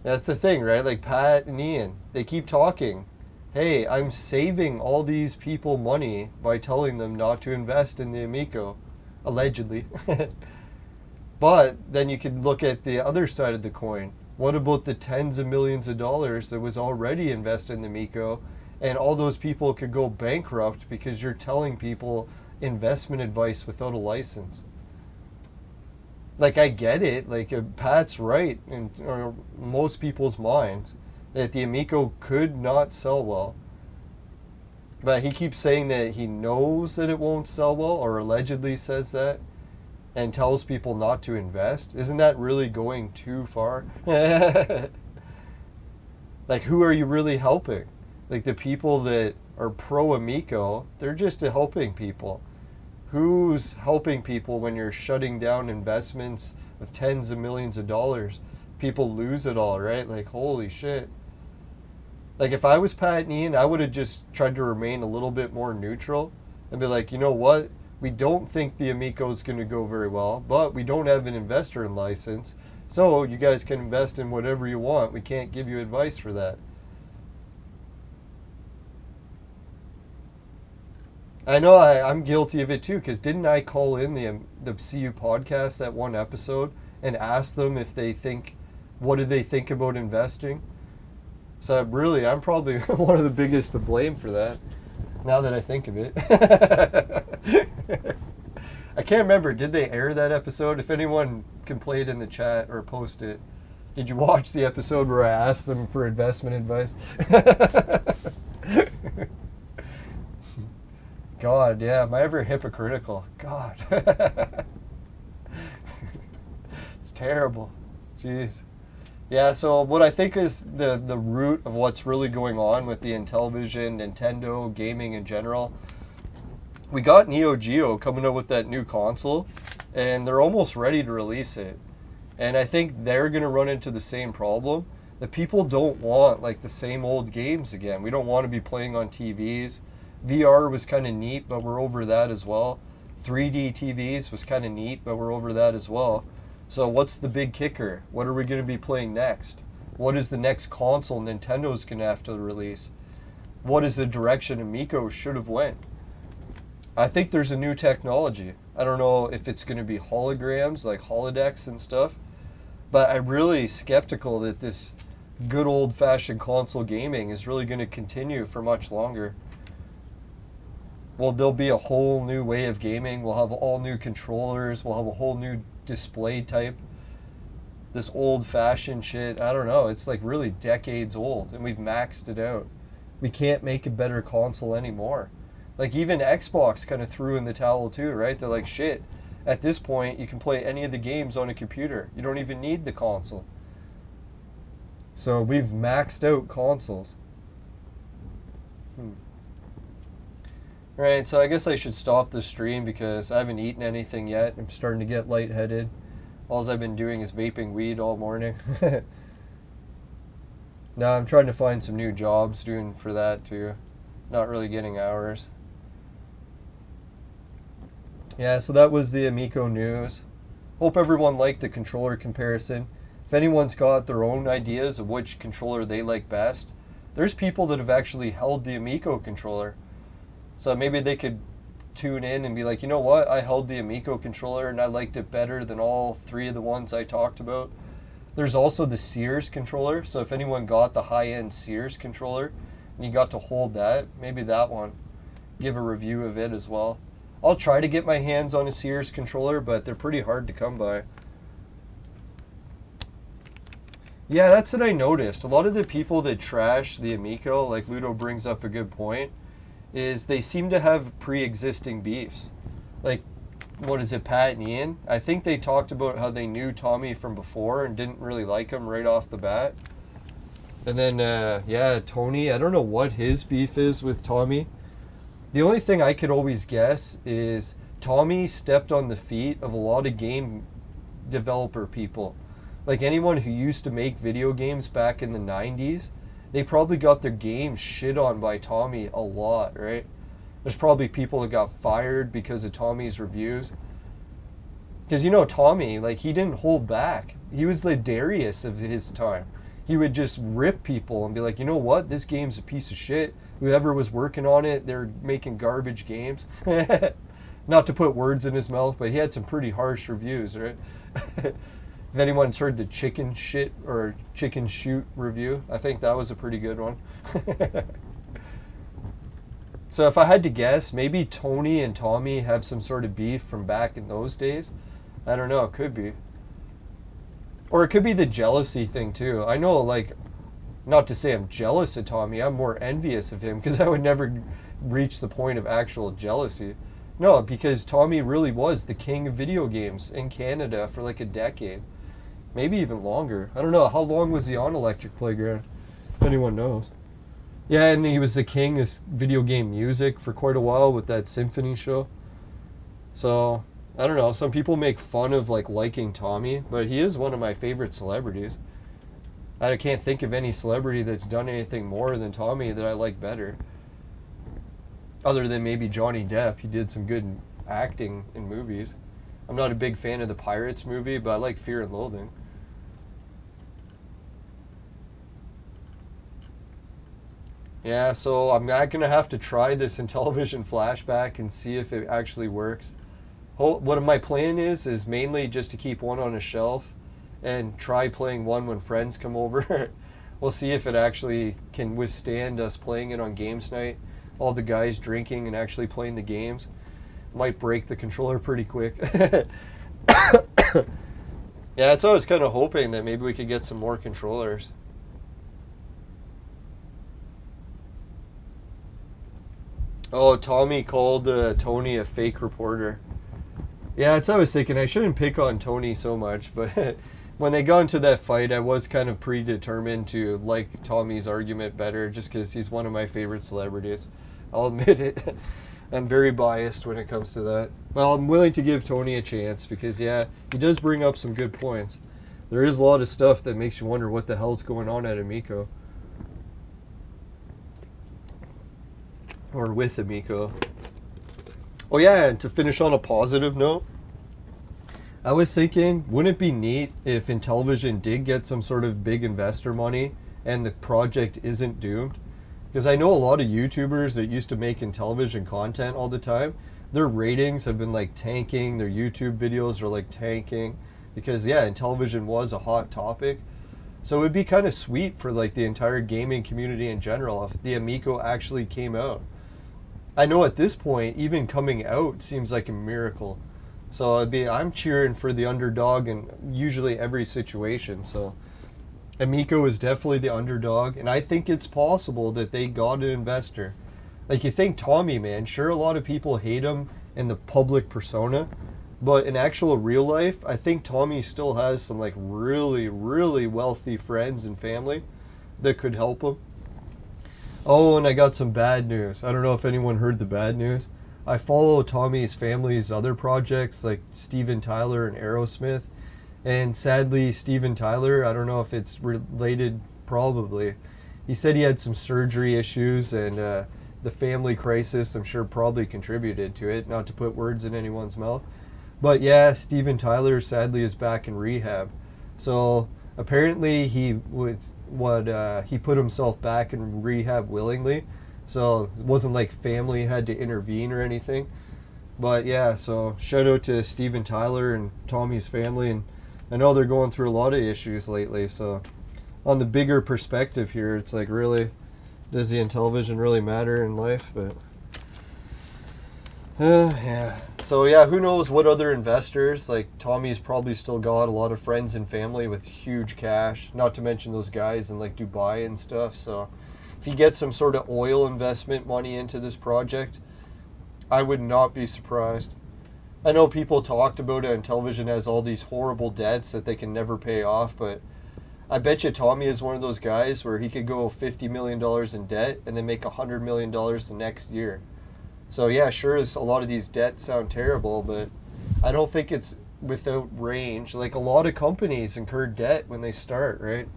That's the thing, right? Like Pat and Ian, they keep talking. Hey, I'm saving all these people money by telling them not to invest in the Amico, allegedly. But then you could look at the other side of the coin. What about the tens of millions of dollars that was already invested in the Amico, and all those people could go bankrupt because you're telling people investment advice without a license? like, I get it. Like, Pat's right in or most people's minds that the Amico could not sell well. But he keeps saying that he knows that it won't sell well, or allegedly says that, and tells people not to invest. Isn't that really going too far? Like, who are you really helping? Like, the people that are pro Amico, they're just helping people. Who's helping people when you're shutting down investments of tens of millions of dollars? People lose it all, right? Like, holy shit. Like, if I was Pat and Ian, I would have just tried to remain a little bit more neutral and be like, you know what? We don't think the Amico is going to go very well, but we don't have an investor license, so you guys can invest in whatever you want. We can't give you advice for that. I know I'm guilty of it too, because didn't I call in the CU podcast, that one episode, and ask them if they think, what do they think about investing? So really, I'm probably one of the biggest to blame for that, now that I think of it. I can't remember, did they air that episode? If anyone can play it in the chat or post it. Did you watch the episode where I asked them for investment advice? God, yeah, am I ever hypocritical? God. It's terrible. Jeez. Yeah, so what I think is the root of what's really going on with the Intellivision, Nintendo, gaming in general, we got Neo Geo coming out with that new console, and they're almost ready to release it. And I think they're going to run into the same problem. The people don't want, like, the same old games again. We don't want to be playing on TVs. VR was kind of neat, but we're over that as well. 3D TVs was kind of neat, but we're over that as well. So what's the big kicker? What are we going to be playing next? What is the next console Nintendo's going to have to release? What is the direction Amico should have went? I think there's a new technology. I don't know if it's going to be holograms, like holodecks and stuff, but I'm really skeptical that this good old-fashioned console gaming is really going to continue for much longer. Well, there'll be a whole new way of gaming. We'll have all new controllers. We'll have a whole new display type. This old-fashioned shit, I don't know. It's like really decades old, and we've maxed it out. We can't make a better console anymore. Like, even Xbox kind of threw in the towel too, right? They're like, shit, at this point, you can play any of the games on a computer. You don't even need the console. So we've maxed out consoles. Alright, so I guess I should stop the stream because I haven't eaten anything yet. I'm starting to get lightheaded. All I've been doing is vaping weed all morning. Now I'm trying to find some new jobs doing for that too. Not really getting hours. Yeah, so that was the Amico news. Hope everyone liked the controller comparison. If anyone's got their own ideas of which controller they like best, there's people that have actually held the Amico controller. So maybe they could tune in and be like, you know what, I held the Amico controller and I liked it better than all three of the ones I talked about. There's also the Sears controller, so if anyone got the high-end Sears controller and you got to hold that, maybe that one. Give a review of it as well. I'll try to get my hands on a Sears controller, but they're pretty hard to come by. Yeah, that's what I noticed. A lot of the people that trash the Amico, like Ludo brings up a good point, is they seem to have pre-existing beefs. Like, what is it, Pat and Ian? I think they talked about how they knew Tommy from before and didn't really like him right off the bat. And then, yeah, Tony, I don't know what his beef is with Tommy. The only thing I could always guess is Tommy stepped on the feet of a lot of game developer people. Like, anyone who used to make video games back in the 90s, they probably got their games shit on by Tommy a lot, right? There's probably people that got fired because of Tommy's reviews. Because, you know, Tommy, like, he didn't hold back. He was the Darius of his time. He would just rip people and be like, you know what? This game's a piece of shit. Whoever was working on it, they're making garbage games. Not to put words in his mouth, but he had some pretty harsh reviews, right? If anyone's heard the chicken shit or chicken shoot review, I think that was a pretty good one. So if I had to guess, maybe Tony and Tommy have some sort of beef from back in those days. I don't know, it could be. Or it could be the jealousy thing too. I know, like, not to say I'm jealous of Tommy, I'm more envious of him because I would never reach the point of actual jealousy. No, because Tommy really was the king of video games in Canada for like a decade. Maybe even longer. I don't know. How long was he on Electric Playground? If anyone knows. Yeah, and he was the king of video game music for quite a while with that symphony show. So, I don't know. Some people make fun of like liking Tommy, but he is one of my favorite celebrities. I can't think of any celebrity that's done anything more than Tommy that I like better. Other than maybe Johnny Depp. He did some good acting in movies. I'm not a big fan of the Pirates movie, but I like Fear and Loathing. Yeah, so I'm not going to have to try this Intellivision flashback and see if it actually works. What my plan is mainly just to keep one on a shelf and try playing one when friends come over. We'll see if it actually can withstand us playing it on games night. All the guys drinking and actually playing the games. Might break the controller pretty quick. Yeah, that's what I was kind of hoping, that maybe we could get some more controllers. Oh, Tommy called Tony a fake reporter. Yeah, that's what I was thinking. I shouldn't pick on Tony so much, but when they got into that fight, I was kind of predetermined to like Tommy's argument better just because he's one of my favorite celebrities. I'll admit it. I'm very biased when it comes to that. Well, I'm willing to give Tony a chance because, yeah, he does bring up some good points. There is a lot of stuff that makes you wonder what the hell's going on at Amico. Or with Amico. Oh yeah, and to finish on a positive note, I was thinking, wouldn't it be neat if Intellivision did get some sort of big investor money and the project isn't doomed? Because I know a lot of YouTubers that used to make Intellivision content all the time, their ratings have been like tanking, their YouTube videos are like tanking, because yeah, Intellivision was a hot topic. So it would be kind of sweet for like the entire gaming community in general if the Amico actually came out. I know at this point, even coming out seems like a miracle. So I'm cheering for the underdog in usually every situation. So Amico is definitely the underdog, and I think it's possible that they got an investor. Like, you think Tommy, man, sure, a lot of people hate him in the public persona, but in actual real life, I think Tommy still has some like really, really wealthy friends and family that could help him. Oh, and I got some bad news. I don't know if anyone heard the bad news. I follow Tommy's family's other projects like Steven Tyler and Aerosmith. And sadly, Steven Tyler, I don't know if it's related, probably. He said he had some surgery issues, and the family crisis, I'm sure, probably contributed to it, not to put words in anyone's mouth. But yeah, Steven Tyler sadly is back in rehab. So apparently he put himself back in rehab willingly. So it wasn't like family had to intervene or anything. But yeah, so shout out to Steven Tyler and Tommy's family. And I know they're going through a lot of issues lately. So on the bigger perspective here, it's like, really, does the Intellivision really matter in life? But yeah. So yeah, who knows what other investors, like Tommy's probably still got a lot of friends and family with huge cash, not to mention those guys in like Dubai and stuff. So if he gets some sort of oil investment money into this project, I would not be surprised. I know people talked about it, and Intellivision has all these horrible debts that they can never pay off, but I bet you Tommy is one of those guys where he could go $50 million in debt and then make $100 million the next year. So yeah, sure, a lot of these debts sound terrible, but I don't think it's without range. Like, a lot of companies incur debt when they start, right?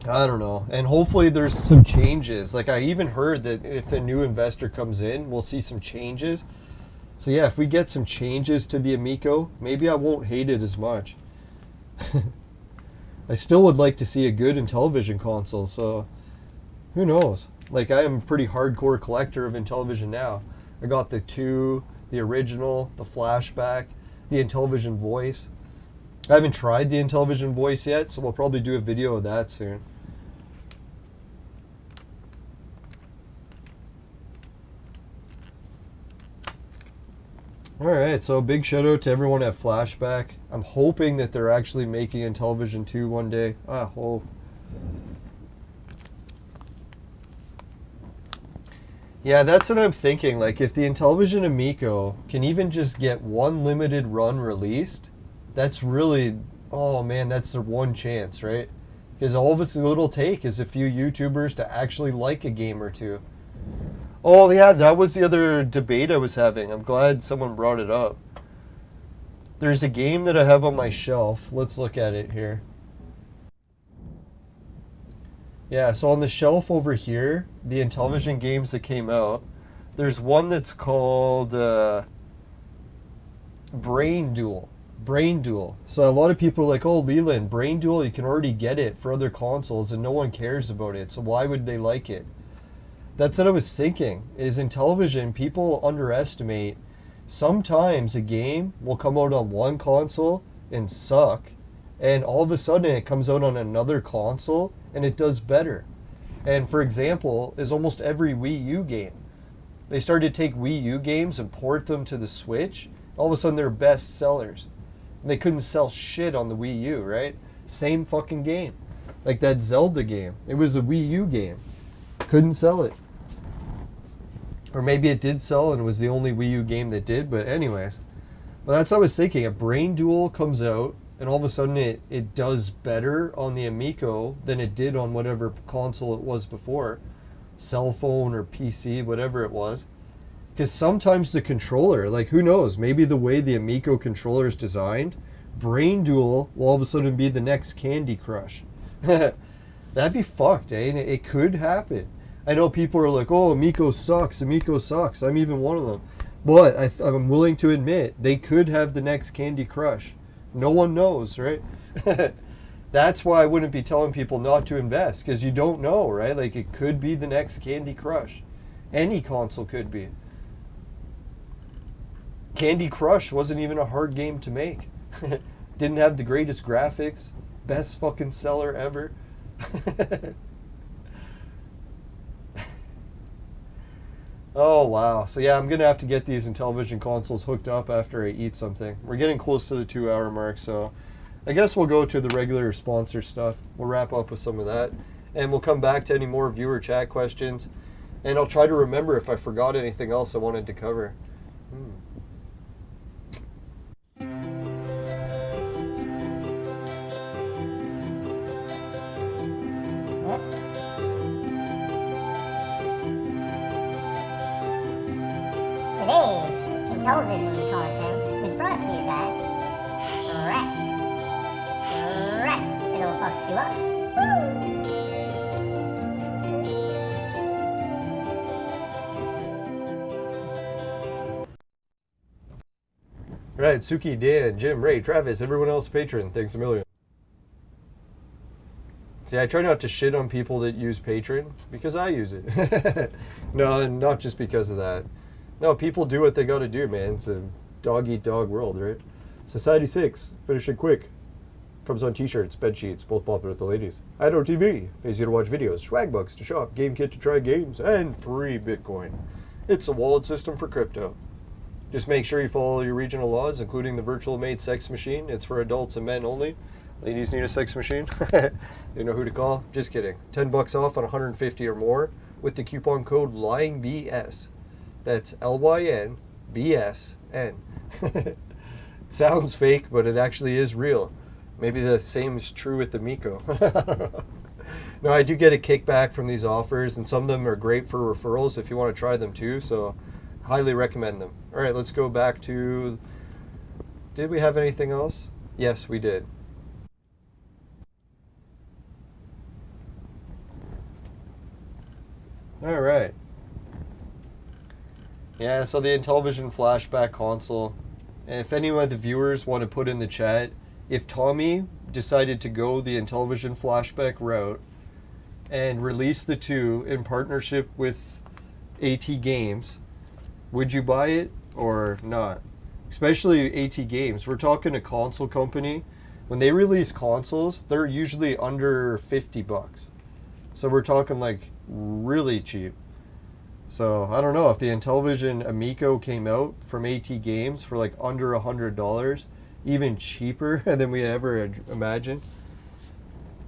I don't know. And hopefully there's some changes. Like, I even heard that if a new investor comes in, we'll see some changes. So yeah, if we get some changes to the Amico, maybe I won't hate it as much. I still would like to see a good Intellivision console, so who knows? Like, I am a pretty hardcore collector of Intellivision now. I got the 2, the original, the flashback, the Intellivision voice. I haven't tried the Intellivision voice yet, so we'll probably do a video of that soon. Alright, so big shout out to everyone at Flashback. I'm hoping that they're actually making Intellivision 2 one day. I hope. Yeah, that's what I'm thinking. Like, if the Intellivision Amico can even just get one limited run released, that's really, oh man, that's the one chance, right? Because all of it'll take is a few YouTubers to actually like a game or two. Oh yeah, that was the other debate I was having. I'm glad someone brought it up. There's a game that I have on my shelf. Let's look at it here. Yeah, so on the shelf over here, the Intellivision games that came out, there's one that's called Brain Duel. Brain Duel. So a lot of people are like, oh, Leland, Brain Duel, you can already get it for other consoles and no one cares about it. So why would they like it? That's what I was thinking, is in television, people underestimate sometimes a game will come out on one console and suck, and all of a sudden it comes out on another console and it does better. And for example, is almost every Wii U game. They started to take Wii U games and port them to the Switch. All of a sudden they're best sellers. And they couldn't sell shit on the Wii U, right? Same fucking game. Like that Zelda game. It was a Wii U game. Couldn't sell it. Or maybe it did sell and it was the only Wii U game that did, but anyways. Well, that's what I was thinking. A Brain Duel comes out, and all of a sudden it does better on the Amico than it did on whatever console it was before. Cell phone or PC, whatever it was. Because sometimes the controller, like who knows, maybe the way the Amico controller is designed, Brain Duel will all of a sudden be the next Candy Crush. That'd be fucked, eh? And it could happen. I know people are like, oh, Amico sucks, Amico sucks. I'm even one of them. But I'm willing to admit, they could have the next Candy Crush. No one knows, right? That's why I wouldn't be telling people not to invest, because you don't know, right? Like, it could be the next Candy Crush. Any console could be. Candy Crush wasn't even a hard game to make. Didn't have the greatest graphics. Best fucking seller ever. Oh, wow. So yeah, I'm going to have to get these Intellivision consoles hooked up after I eat something. We're getting close to the 2-hour mark, so I guess we'll go to the regular sponsor stuff. We'll wrap up with some of that, and we'll come back to any more viewer chat questions, and I'll try to remember if I forgot anything else I wanted to cover. Today's Intellivision content was brought to you by Rack. It'll fuck you up. Right, Suki, Dan, Jim, Ray, Travis, everyone else patron, thanks a million. See, I try not to shit on people that use Patreon because I use it. No, not just because of that. No, people do what they gotta do, man. It's a dog-eat-dog world, right? Society 6, finish it quick. Comes on t-shirts, bed sheets, both popular with the ladies. Idle TV, pays you to watch videos, swag bucks to shop, GameKit to try games, and free Bitcoin. It's a wallet system for crypto. Just make sure you follow your regional laws, including the virtual maid sex machine. It's for adults and men only. Ladies need a sex machine. They know who to call. Just kidding. $10 off on 150 or more with the coupon code LYNBS. That's LYNBSN. It sounds fake, but it actually is real. Maybe the same is true with the Amico. No, I do get a kickback from these offers, and some of them are great for referrals if you want to try them too, so highly recommend them. All right, let's go back to... Did we have anything else? Yes, we did. All right. Yeah, so the Intellivision Flashback console. And if any of the viewers want to put in the chat, if Tommy decided to go the Intellivision Flashback route and release the 2 in partnership with AT Games, would you buy it or not? Especially AT Games. We're talking a console company. When they release consoles, they're usually under $50. So we're talking like really cheap. So I don't know if the Intellivision Amico came out from AT Games for like under $100, even cheaper than we ever imagined.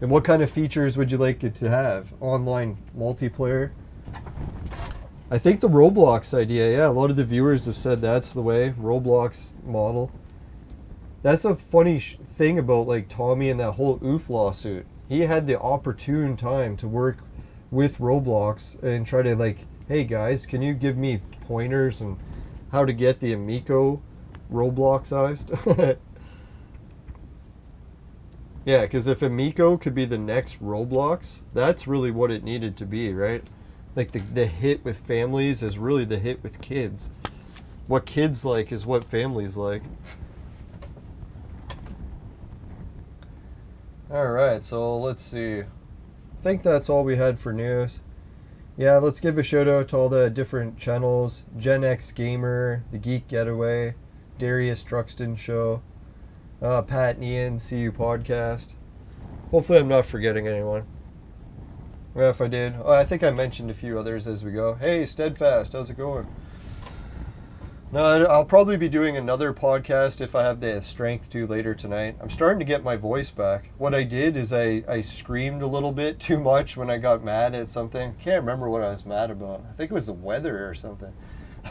And what kind of features would you like it to have? Online multiplayer? I think the Roblox idea, yeah, a lot of the viewers have said that's the way. Roblox model. That's a funny thing about like Tommy and that whole OOF lawsuit. He had the opportune time to work with Roblox and try to like, hey guys, can you give me pointers on how to get the Amico Robloxized? Yeah, because if Amico could be the next Roblox, that's really what it needed to be, right? Like the hit with families is really the hit with kids. What kids like is what families like. Alright, so let's see. I think that's all we had for news. Yeah, let's give a shout out to all the different channels. Gen X Gamer, The Geek Getaway, Darius Druxton Show, Pat and Ian, CU Podcast. Hopefully I'm not forgetting anyone. Well, if I did, I think I mentioned a few others as we go. Hey, Steadfast, how's it going? No, I'll probably be doing another podcast if I have the strength to later tonight. I'm starting to get my voice back. What I did is I screamed a little bit too much when I got mad at something. Can't remember what I was mad about. I think it was the weather or something.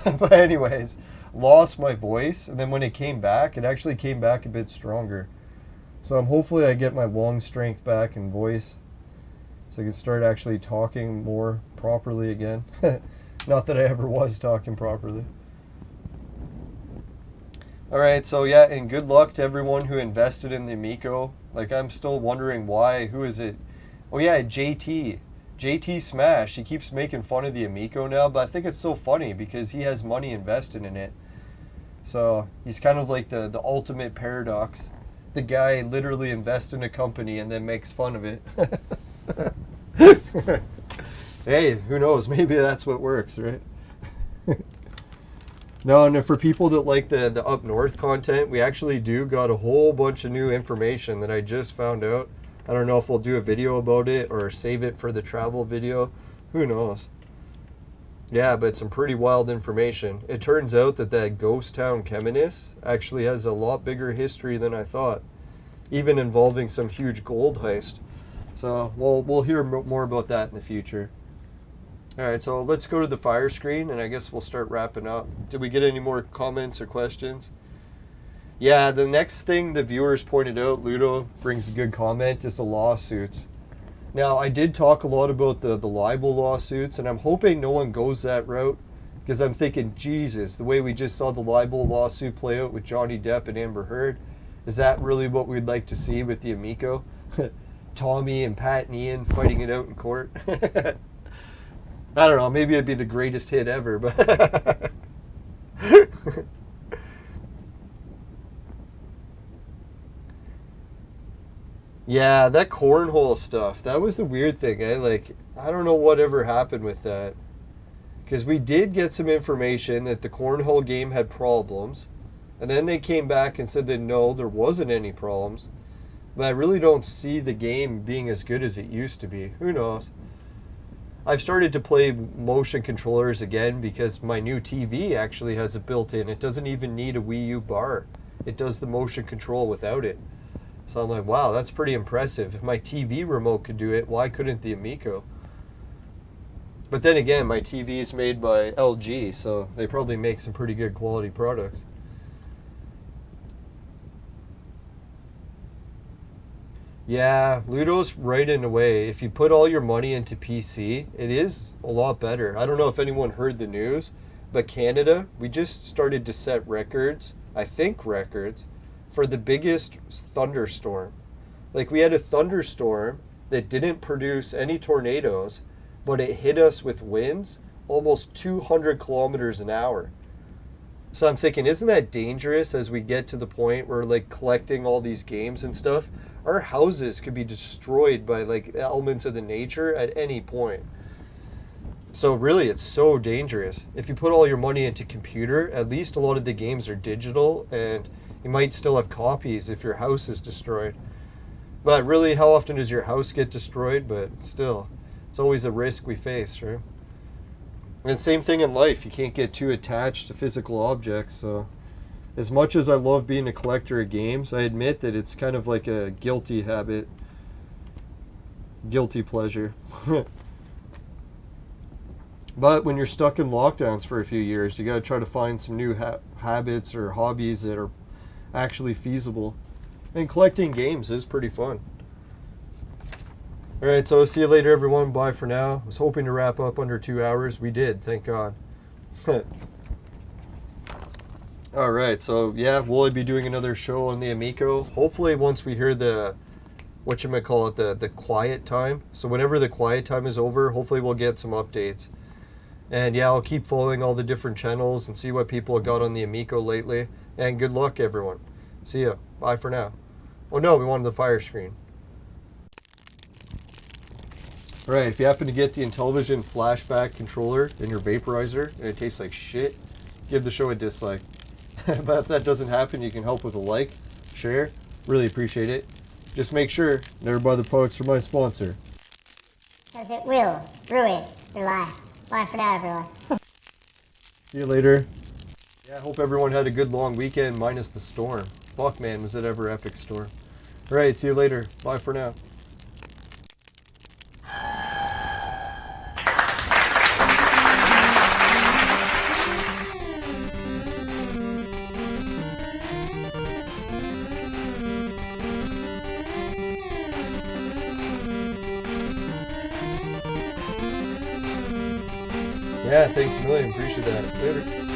But anyways, lost my voice, and then when it came back, it actually came back a bit stronger. So hopefully I get my lung strength back and voice, so I can start actually talking more properly again. Not that I ever was talking properly. Alright, so yeah, and good luck to everyone who invested in the Amico. Like, I'm still wondering why. Who is it? Oh yeah, JT. JT Smash. He keeps making fun of the Amico now, but I think it's so funny because he has money invested in it. So he's kind of like the ultimate paradox. The guy literally invests in a company and then makes fun of it. Hey, who knows? Maybe that's what works, right? No, and for people that like the up north content, we actually do got a whole bunch of new information that I just found out. I don't know if we'll do a video about it or save it for the travel video. Who knows? Yeah, but some pretty wild information. It turns out that ghost town Cheminis actually has a lot bigger history than I thought, even involving some huge gold heist. So we'll hear more about that in the future. Alright, so let's go to the fire screen, and I guess we'll start wrapping up. Did we get any more comments or questions? Yeah, the next thing the viewers pointed out, Ludo brings a good comment, is the lawsuits. Now, I did talk a lot about the libel lawsuits, and I'm hoping no one goes that route, because I'm thinking, Jesus, the way we just saw the libel lawsuit play out with Johnny Depp and Amber Heard, is that really what we'd like to see with the Amico? Tommy and Pat and Ian fighting it out in court? I don't know, maybe it'd be the greatest hit ever, but... Yeah, that cornhole stuff, that was the weird thing, eh? Like, I don't know whatever happened with that. Because we did get some information that the cornhole game had problems, and then they came back and said that no, there wasn't any problems. But I really don't see the game being as good as it used to be. Who knows? I've started to play motion controllers again because my new TV actually has it built in. It doesn't even need a Wii U bar. It does the motion control without it. So I'm like, wow, that's pretty impressive. If my TV remote could do it, why couldn't the Amico? But then again, my TV is made by LG, so they probably make some pretty good quality products. Yeah, Ludo's right in a way. If you put all your money into PC, it is a lot better. I don't know if anyone heard the news, but Canada, we just started to set records, I think records, for the biggest thunderstorm. Like, we had a thunderstorm that didn't produce any tornadoes, but it hit us with winds almost 200 kilometers an hour. So I'm thinking, isn't that dangerous as we get to the point where, like, collecting all these games and stuff? Our houses could be destroyed by, like, elements of the nature at any point. So really, it's so dangerous. If you put all your money into computer, at least a lot of the games are digital, and you might still have copies if your house is destroyed. But really, how often does your house get destroyed? But still, it's always a risk we face, right? And same thing in life. You can't get too attached to physical objects. So, as much as I love being a collector of games, I admit that it's kind of like a guilty habit. Guilty pleasure. But when you're stuck in lockdowns for a few years, you got to try to find some new habits or hobbies that are actually feasible. And collecting games is pretty fun. Alright, so see you later, everyone. Bye for now. I was hoping to wrap up under 2 hours. We did, thank God. Alright, so yeah, will I be doing another show on the Amico? Hopefully once we hear the, whatchamacallit, the quiet time. So whenever the quiet time is over, hopefully we'll get some updates. And yeah, I'll keep following all the different channels and see what people have got on the Amico lately. And good luck, everyone. See ya. Bye for now. Oh no, we wanted the fire screen. Alright, if you happen to get the Intellivision flashback controller in your vaporizer and it tastes like shit, give the show a dislike. But if that doesn't happen, you can help with a like, share. Really appreciate it. Just make sure never buy the products from my sponsor. Because it will ruin your life. Bye for now, everyone. See you later. Yeah, I hope everyone had a good long weekend minus the storm. Fuck man, was it ever epic storm. Alright, see you later. Bye for now. Yeah, thanks a million. Appreciate that. Later.